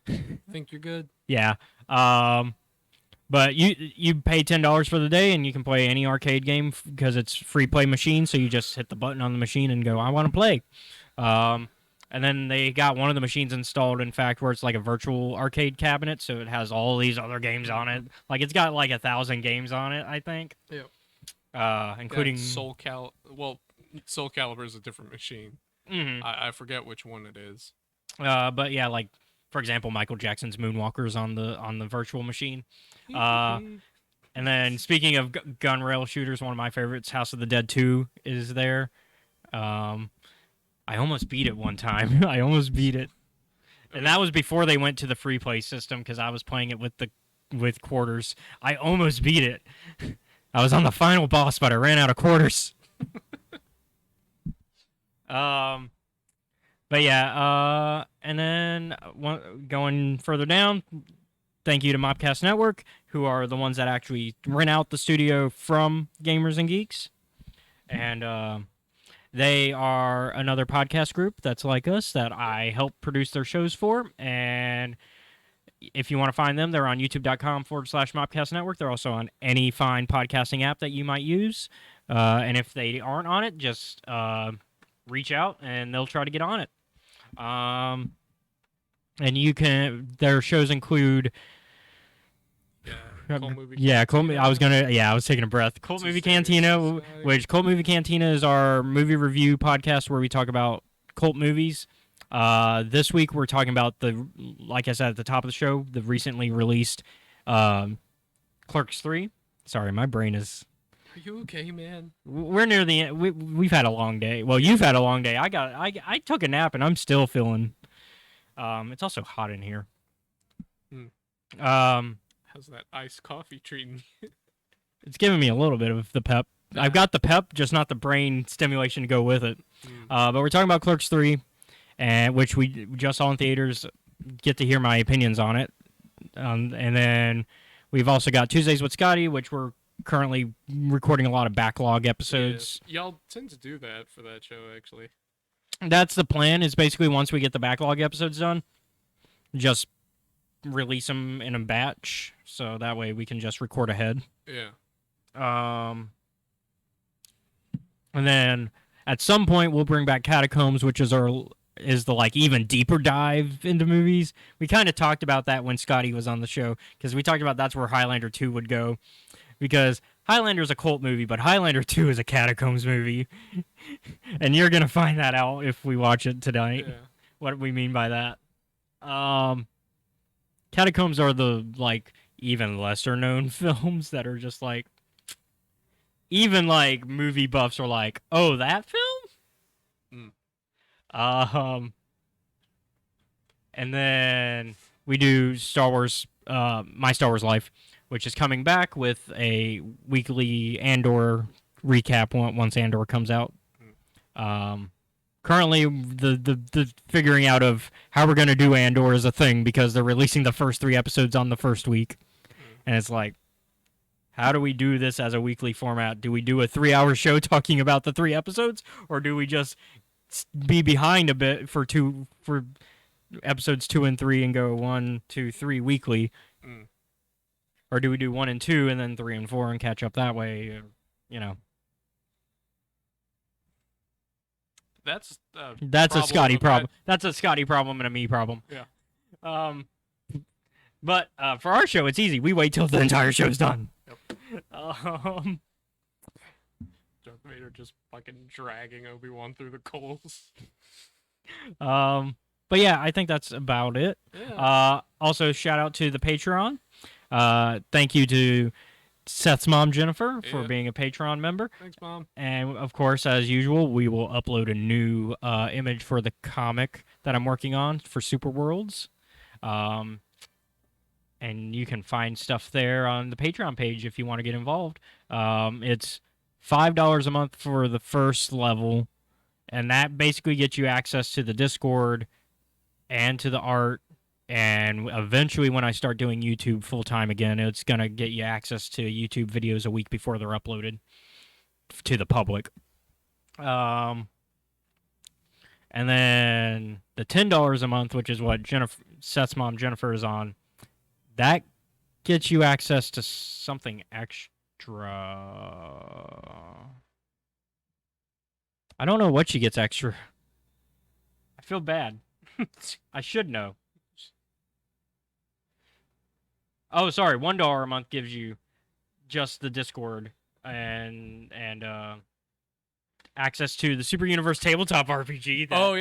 I think you're good. Yeah. But you pay $10 for the day, and you can play any arcade game because it's free play machine. So you just hit the button on the machine and go, I want to play. And then they got one of the machines installed, in fact, where it's like a virtual arcade cabinet, so it has all these other games on it. Like, it's got like 1,000 games on it, I think. Yeah. Including Soul Calibur is a different machine. Mm-hmm. I forget which one it is. But yeah, like, for example, Michael Jackson's Moonwalker's on the virtual machine. And then speaking of gun rail shooters, one of my favorites, House of the Dead 2, is there. I almost beat it one time. I almost beat it. And that was before they went to the free play system, because I was playing it with quarters. I almost beat it. I was on the final boss, but I ran out of quarters. But yeah, and then going further down, thank you to Mobcast Network, who are the ones that actually rent out the studio from Gamers and Geeks. And they are another podcast group that's like us that I help produce their shows for. And if you want to find them, they're on youtube.com/Mobcast Network. They're also on any fine podcasting app that you might use. And if they aren't on it, just reach out and they'll try to get on it. And their shows include Cult Movie Cantina. I was taking a breath. Cult Movie Cantina, which Cult Movie Cantina is our movie review podcast where we talk about cult movies. This week we're talking about like I said at the top of the show, the recently released Clerks 3. Sorry, my brain is... Are you okay, man? We're near the end. We've had a long day. Well, you've had a long day. I took a nap and I'm still feeling... it's also hot in here. How's that iced coffee treating you? It's giving me a little bit of the pep. I've got the pep, just not the brain stimulation to go with it. But we're talking about Clerks 3, which we just saw in theaters. Get to hear my opinions on it. And then we've also got Tuesdays with Scotty, which we're currently recording a lot of backlog episodes. Yeah. Y'all tend to do that for that show, actually. That's the plan, is basically once we get the backlog episodes done, just release them in a batch, so that way we can just record ahead. Yeah. And then at some point we'll bring back Catacombs, which is the like even deeper dive into movies. We kind of talked about that when Scotty was on the show, because we talked about that's where Highlander 2 would go, because Highlander's a cult movie, but Highlander 2 is a Catacombs movie. And you're going to find that out if we watch it tonight. Yeah. What we mean by that. Catacombs are the, like, even lesser known films that are just like, even like movie buffs are like, oh, that film? And then we do Star Wars, My Star Wars Life, which is coming back with a weekly Andor recap once Andor comes out. Currently, the figuring out of how we're going to do Andor is a thing because they're releasing the first 3 episodes on the first week. And it's like, how do we do this as a weekly format? Do we do a 3-hour show talking about the 3 episodes? Or do we just be behind a bit for episodes 2 and 3 and go 1, 2, 3 weekly? Or do we do 1 and 2 and then 3 and 4 and catch up that way? You know. That's a Scotty problem. That's a Scotty problem and a me problem. Yeah. But for our show, it's easy. We wait till the entire show's done. Yep. Darth Vader just fucking dragging Obi-Wan through the coals. But yeah, I think that's about it. Yeah. Also, shout out to the Patreon. Thank you to Seth's mom, Jennifer, for being a Patreon member. Thanks, Mom. And, of course, as usual, we will upload a new image for the comic that I'm working on for Super Worlds. And you can find stuff there on the Patreon page if you want to get involved. It's $5 a month for the first level, and that basically gets you access to the Discord and to the art. And eventually, when I start doing YouTube full-time again, it's going to get you access to YouTube videos a week before they're uploaded to the public. And then the $10 a month, which is what Seth's mom, Jennifer, is on, that gets you access to something extra. I don't know what she gets extra. I feel bad. I should know. Oh, sorry. $1 a month gives you just the Discord and access to the Super Universe Tabletop RPG. That,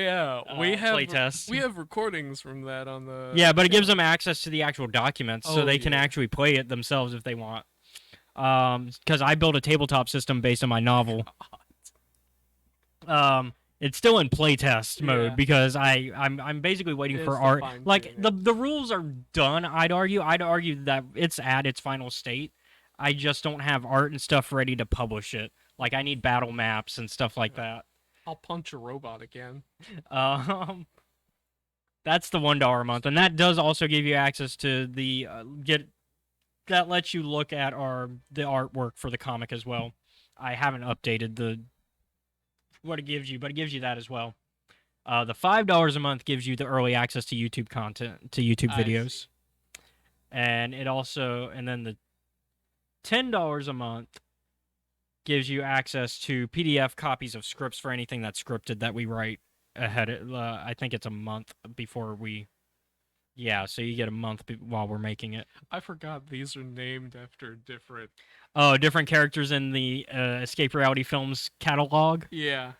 we have playtest. We have recordings from that on the. Yeah, but it gives them access to the actual documents, so they can actually play it themselves if they want. Because I built a tabletop system based on my novel. It's still in playtest mode because I'm basically waiting for art. Like the rules are done. I'd argue that it's at its final state. I just don't have art and stuff ready to publish it. Like I need battle maps and stuff like that. I'll punch a robot again. That's the $1 a month, and that does also give you access to the that lets you look at the artwork for the comic as well. I haven't updated what it gives you, but it gives you that as well. The $5 a month gives you the early access to YouTube content, to YouTube videos. And then the $10 a month gives you access to PDF copies of scripts for anything that's scripted that we write ahead. I think it's a month before we. Yeah, so you get a month while we're making it. I forgot these are named after different. Oh, different characters in the Escape Reality Films catalog? Yeah.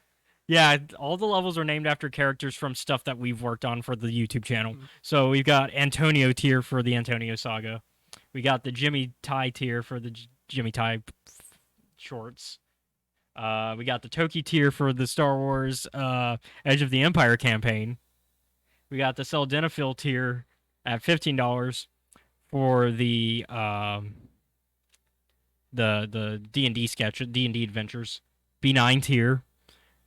Yeah, all the levels are named after characters from stuff that we've worked on for the YouTube channel. So we've got Antonio tier for the Antonio Saga. We got the Jimmy Tai tier for the Jimmy Tai shorts. We got the Toki tier for the Star Wars Edge of the Empire campaign. We got the Sildenafil tier at $15 for the D&D sketch, D&D adventures. B9 tier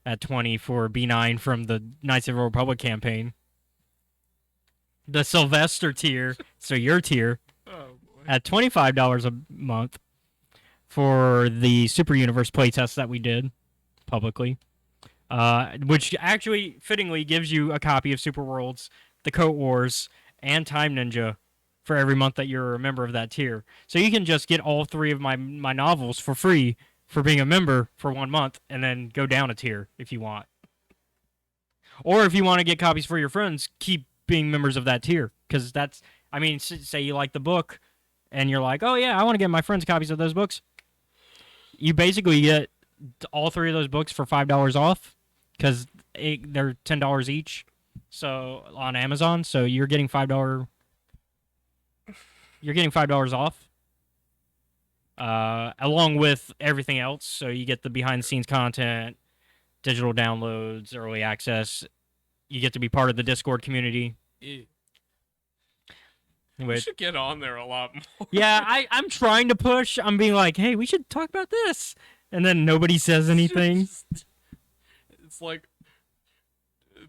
at $20 for B9 from the Knights of the Republic campaign. The Sylvester tier, so your tier, at $25 a month for the Super Universe playtest that we did publicly. Which actually fittingly gives you a copy of Super Worlds, the Coat Wars, and Time Ninja for every month that you're a member of that tier. So you can just get all 3 of my novels for free for being a member for 1 month, and then go down a tier if you want. Or if you want to get copies for your friends, keep being members of that tier. Because say you like the book, and you're like, oh yeah, I want to get my friends copies of those books. you basically get all three of those books for $5 off because they're $10 each. So on Amazon, so you're getting $5. You're getting $5 off, along with everything else. So you get the behind the scenes content, digital downloads, early access. You get to be part of the Discord community. Yeah. We should get on there a lot more. Yeah, I'm trying to push. I'm being like, hey, we should talk about this. And then nobody says anything. It's like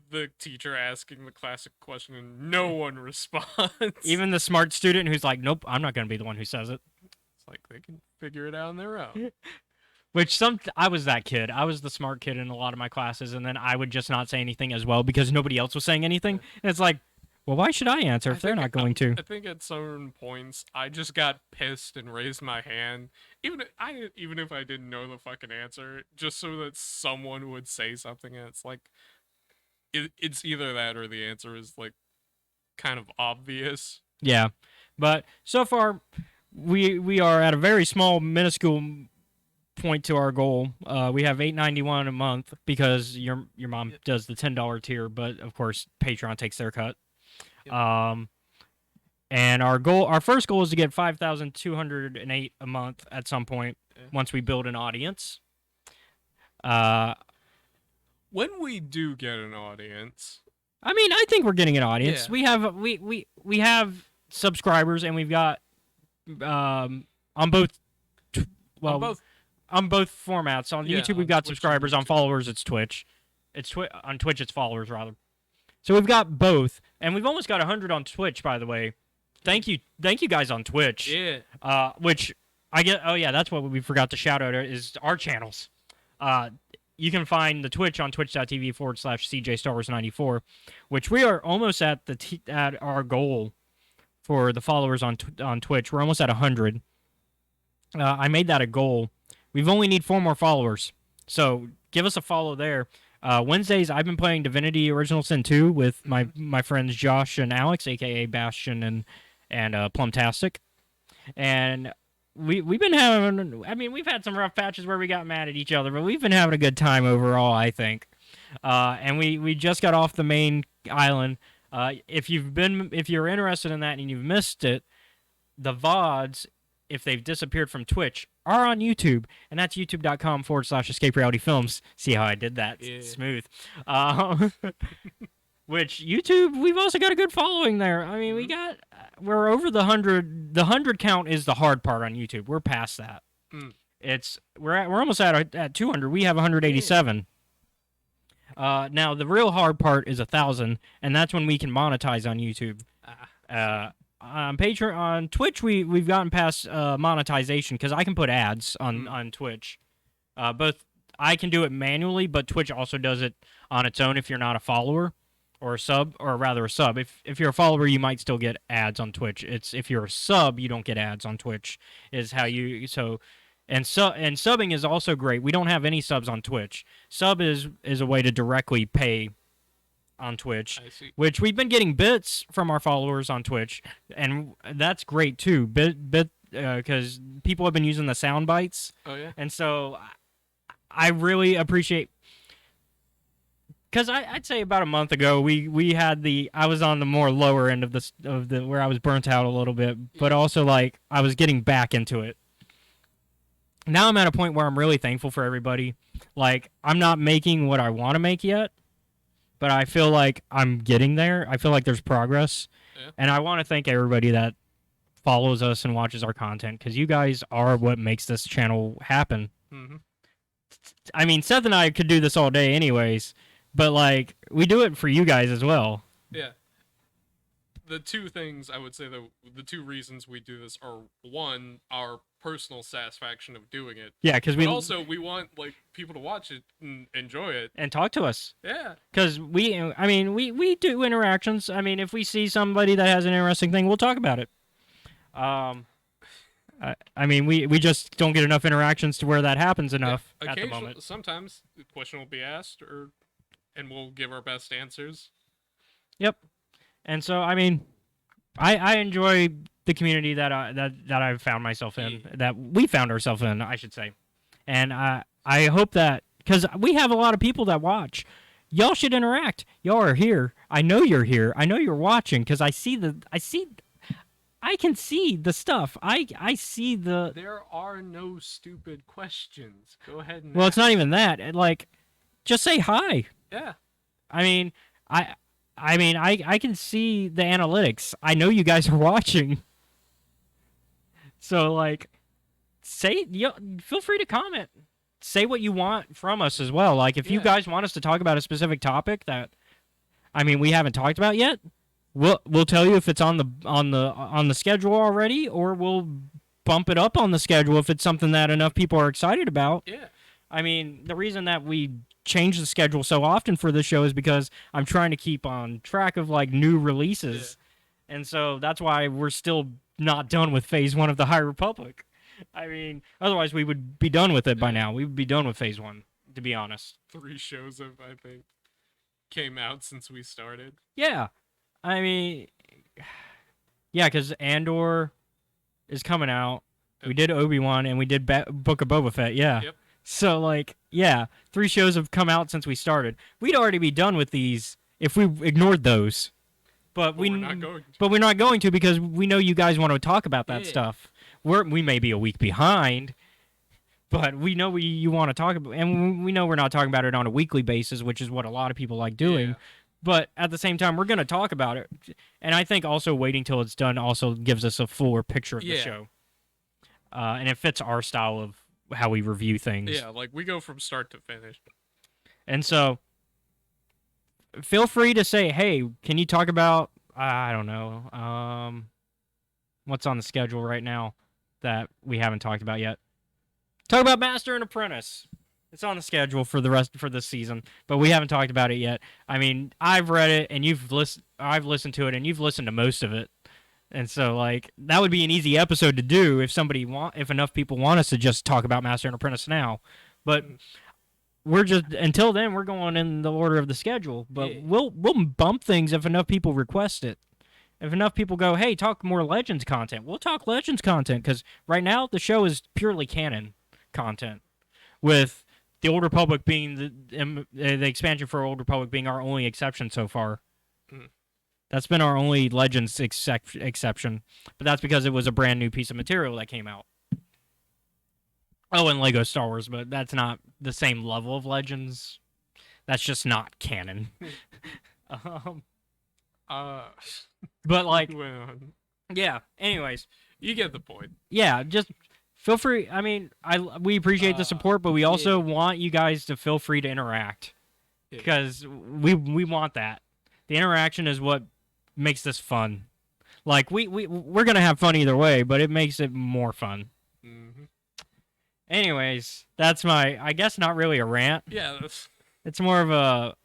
the teacher asking the classic question and no one responds. Even the smart student who's like, nope, I'm not going to be the one who says it. It's like they can figure it out on their own. Which I was that kid. I was the smart kid in a lot of my classes, and then I would just not say anything as well because nobody else was saying anything. And it's like, well, why should I answer if they're not going to? I think at certain points, I just got pissed and raised my hand, even if I didn't know the fucking answer, just so that someone would say something. And it's like, it's either that or the answer is like kind of obvious. Yeah, but so far, we are at a very small, minuscule point to our goal. We have $8.91 a month because your mom does the $10 tier, but of course Patreon takes their cut. Yep. And our first goal is to get 5,208 a month at some point once we build an audience. When we do get an audience, I mean, I think we're getting an audience. Yeah. We have subscribers, and we've got on both formats. On YouTube, we've got subscribers. On followers, it's Twitch. On Twitch, it's followers rather. So we've got both, and we've almost got 100 on Twitch, by the way. Thank you guys on Twitch. Yeah. Which I get. Oh yeah, that's what we forgot to shout out is our channels. You can find the Twitch on twitch.tv/CJ Star Wars 94, which we are almost at at our goal for the followers on Twitch. We're almost at 100. I made that a goal. We've only need 4 more followers, so give us a follow there. Wednesdays, I've been playing Divinity Original Sin 2 with my friends Josh and Alex, a.k.a. Bastion and Plumtastic. And we've been having... I mean, we've had some rough patches where we got mad at each other, but we've been having a good time overall, I think. And we just got off the main island. If you're interested in that and you've missed it, the VODs, if they've disappeared from Twitch, are on YouTube, and that's youtube.com/Escape Reality Films. See how I did that? Yeah. Smooth. Which YouTube, we've also got a good following there. I mean, we're over the 100. The 100 count is the hard part on YouTube. We're past that. We're almost at 200. We have 187. Now the real hard part is 1,000, and that's when we can monetize on YouTube. On Patreon, on Twitch, we've gotten past monetization because I can put ads on Twitch. Both I can do it manually, but Twitch also does it on its own if you're not a follower or a sub, or rather a sub. If you're a follower, you might still get ads on Twitch. It's if you're a sub, you don't get ads on Twitch. Is how you so. And subbing is also great. We don't have any subs on Twitch. Sub is a way to directly pay on Twitch, which we've been getting bits from our followers on Twitch, and that's great too. Because people have been using the sound bites. Oh yeah. And so I really appreciate. Because I'd say about a month ago we had I was on the more lower end of the where I was burnt out a little bit, but also like I was getting back into it. Now I'm at a point where I'm really thankful for everybody. Like, I'm not making what I want to make yet, but I feel like I'm getting there. I feel like there's progress. Yeah. And I want to thank everybody that follows us and watches our content, because you guys are what makes this channel happen. Mm-hmm. I mean, Seth and I could do this all day anyways, but, like, we do it for you guys as well. Yeah. The two things I would say, the two reasons we do this are, one, our personal satisfaction of doing it. Yeah, because we want like people to watch it and enjoy it and talk to us. Yeah, because we do interactions. I mean, if we see somebody that has an interesting thing, we'll talk about it. I mean, we just don't get enough interactions to where that happens enough at the moment. Sometimes the question will be asked, and we'll give our best answers. Yep. And so, I mean, I enjoy the community that I've found myself in, that we found ourselves in, I should say. And I hope that, because we have a lot of people that watch. Y'all should interact. Y'all are here. I know you're here. I know you're watching because I can see the stuff. I see the. There are no stupid questions. Go ahead and Well, it's not ask. even that. Like, just say hi. Yeah. I mean, I can see the analytics. I know you guys are watching. So like, feel free to comment. Say what you want from us as well. Like, if you Yeah. guys want us to talk about a specific topic that, I mean, we haven't talked about yet, we'll tell you if it's on the schedule already, or we'll bump it up on the schedule if it's something that enough people are excited about. Yeah. I mean, the reason that we change the schedule so often for this show is because I'm trying to keep on track of like new releases. And so that's why we're still not done with Phase 1 of the High Republic. I mean, otherwise we would be done with it by now. We would be done with Phase 1, to be honest. 3 shows have, I think, came out since we started. Yeah. I mean, yeah, because Andor is coming out. We did Obi-Wan and we did Book of Boba Fett, yeah. Yep. So, like, yeah, 3 shows have come out since we started. We'd already be done with these if we ignored those. But we're not going to. But we're not going to because we know you guys want to talk about that Yeah. stuff. We may be a week behind, but we know you want to talk about, and we know we're not talking about it on a weekly basis, which is what a lot of people like doing. Yeah. But at the same time, we're going to talk about it. And I think also waiting till it's done also gives us a fuller picture of the Yeah. show. And it fits our style of how we review things. Yeah, like we go from start to finish. And so feel free to say, hey, can you talk about, I don't know, what's on the schedule right now that we haven't talked about yet? Talk about Master and Apprentice. It's on the schedule for this season, but we haven't talked about it yet. I mean, I've read it and I've listened to it and you've listened to most of it. And so like that would be an easy episode to do if enough people want us to just talk about Master and Apprentice now. But until then we're going in the order of the schedule, but Yeah. we'll bump things if enough people request it. If enough people go, "Hey, talk more Legends content." We'll talk Legends content cuz right now the show is purely canon content, with the Old Republic being the expansion for Old Republic being our only exception so far. Mhm. That's been our only Legends exception, but that's because it was a brand new piece of material that came out. Oh, and Lego Star Wars, but that's not the same level of Legends. That's just not canon. But like, Well, yeah. Anyways, you get the point. yeah, just feel free. I mean, we appreciate the support, but we also want you guys to feel free to interact Yeah. because we want that. The interaction is what makes this fun. Like we're gonna have fun either way, but it makes it more fun. Mm-hmm. Anyways, that's I guess not really a rant. Yeah, that's, It's more of a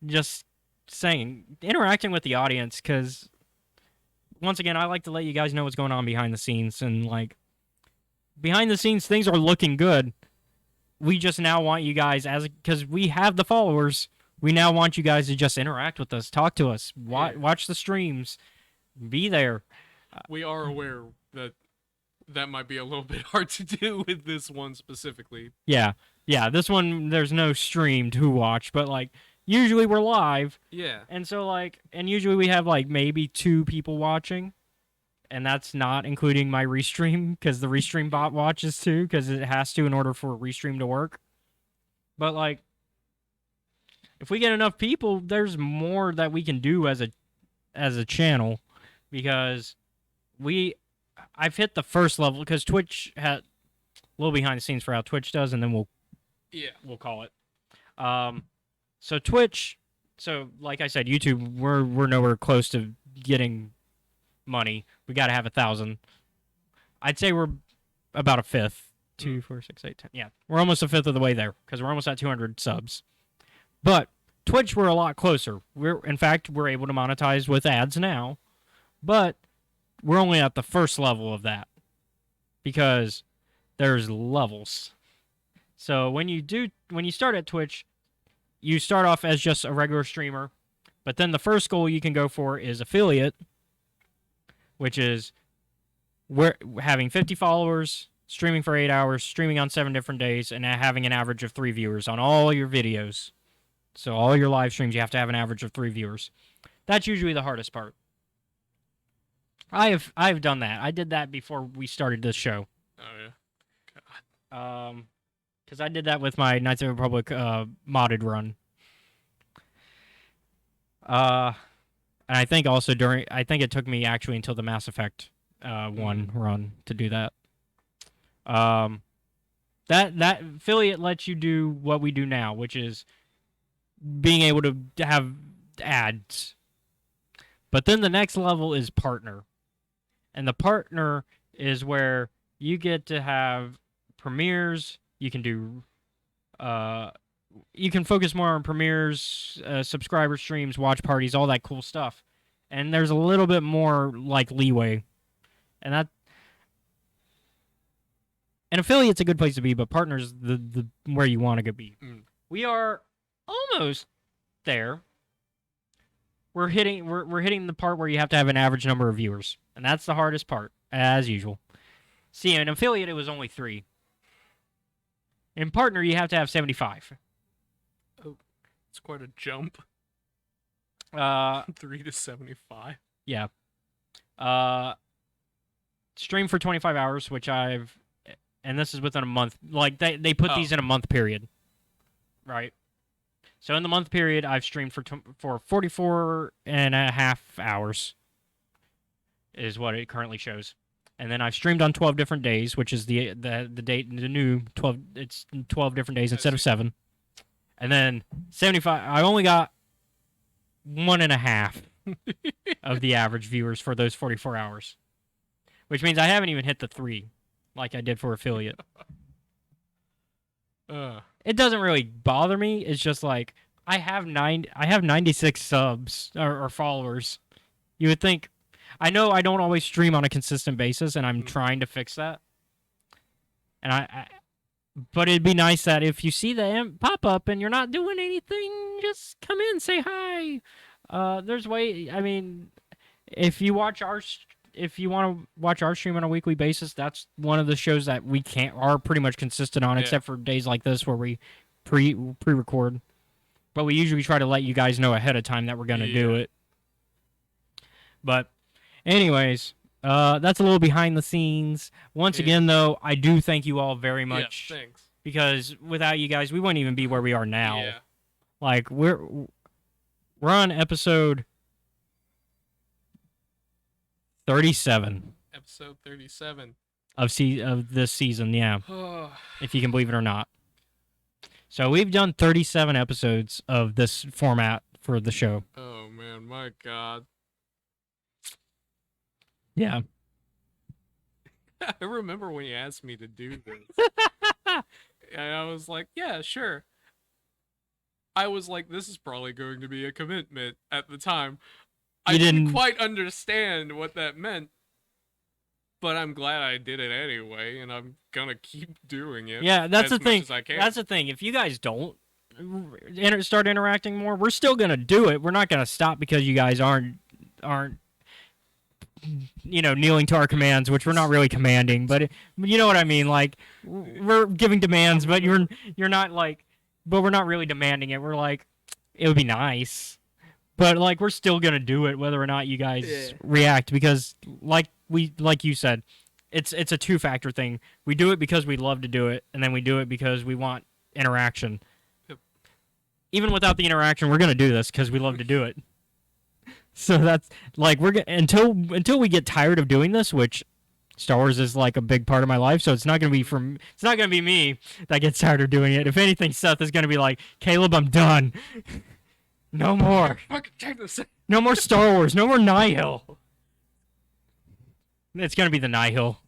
just saying, interacting with the audience, because once again, I like to let you guys know what's going on behind the scenes, and like behind the scenes, things are looking good. We just now want you guys, because we have the followers, we now want you guys to just interact with us, talk to us, watch the streams, be there. we are aware that might be a little bit hard to do with this one specifically. Yeah, this one, there's no stream to watch, but like usually we're live. Yeah. And so and usually we have like maybe 2 people watching, and that's not including my restream, because the restream bot watches too, because it has to in order for a restream to work. But like, if we get enough people, there's more that we can do as a channel, because I've hit the first level, because Twitch had a little behind the scenes for how Twitch does, and then we'll call it. So Twitch, like I said, YouTube, we're nowhere close to getting money. We got to have 1,000. I'd say we're about a fifth. 2, 4, 6, 8, 10. Yeah, we're almost a fifth of the way there, because we're almost at 200 subs. But Twitch, we're a lot closer. In fact, we're able to monetize with ads now, but we're only at the first level of that, because there's levels. So when you start at Twitch, you start off as just a regular streamer, but then the first goal you can go for is affiliate, which is we're having 50 followers streaming for 8 hours, streaming on 7 different days, and having an average of 3 viewers on all your videos. So all your live streams, you have to have an average of 3 viewers. That's usually the hardest part. I've done that. I did that before we started this show. Oh yeah. Because I did that with my Knights of the Republic modded run. And I think also I think it took me actually until the Mass Effect 1 run to do that. That affiliate lets you do what we do now, which is being able to have ads. But then the next level is partner. And the partner is where you get to have premieres. You can do, you can focus more on premieres, subscriber streams, watch parties, all that cool stuff. And there's a little bit more like leeway. And an affiliate's a good place to be, but partners the where you want to be. We are almost there. We're hitting the part where you have to have an average number of viewers, and that's the hardest part, as usual. See, in affiliate, it was only 3. In partner, you have to have 75. Oh, it's quite a jump. 3 to 75. Yeah. Stream for 25 hours, which and this is within a month. Like, they put these in a month period. Right. So in the month period, I've streamed for 44 and a half hours is what it currently shows. And then I've streamed on 12 different days, which is the date, the new 12, it's 12 different days instead of 7. And then 75, I only got 1.5 of the average viewers for those 44 hours. Which means I haven't even hit the 3 like I did for affiliate. It doesn't really bother me. It's just like I have 96 subs or followers. You would think. I know I don't always stream on a consistent basis, and I'm trying to fix that. And but it'd be nice that if you see the pop up and you're not doing anything, just come in, say hi. There's way. I mean, if you want to watch our stream on a weekly basis, that's one of the shows that we are pretty much consistent on, except for days like this where we pre-record. But we usually try to let you guys know ahead of time that we're going to do it. But anyways, that's a little behind the scenes. Once again, though, I do thank you all very much. Yeah, thanks. Because without you guys, we wouldn't even be where we are now. Yeah. Like, we're on episode 37. Episode 37. Of this season, yeah. If you can believe it or not. So we've done 37 episodes of this format for the show. Oh, man, my God. Yeah. I remember when you asked me to do this. And I was like, yeah, sure. I was like, this is probably going to be a commitment at the time. I didn't quite understand what that meant. But I'm glad I did it anyway, and I'm gonna keep doing it. Yeah, that's the thing. Much as I can. That's the thing. If you guys don't start interacting more, we're still gonna do it. We're not gonna stop because you guys aren't kneeling to our commands, which we're not really commanding, but you know what I mean. Like, we're giving demands, but you're not like, but we're not really demanding it. We're like, it would be nice, but like we're still gonna do it whether or not you guys react, because like you said, it's a 2-factor thing. We do it because we love to do it, and then we do it because we want interaction. Yep. Even without the interaction, we're gonna do this because we love to do it. So that's like until we get tired of doing this, which Star Wars is like a big part of my life. So it's not gonna be me that gets tired of doing it. If anything, Seth is gonna be like, Caleb, I'm done. No more. No more Star Wars. No more Nihil. It's gonna be the Nihil.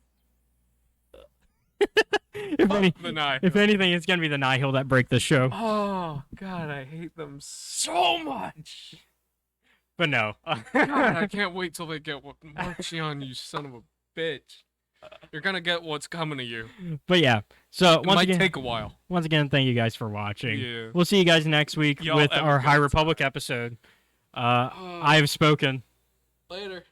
If anything, it's gonna be the Nihil that break the show. Oh God, I hate them so much. But no. God, I can't wait till they get what Marchion, you son of a bitch. You're gonna get what's coming to you. But yeah, so it might take a while. Once again, thank you guys for watching. Yeah. We'll see you guys next week with our High Republic episode. I have spoken. Later.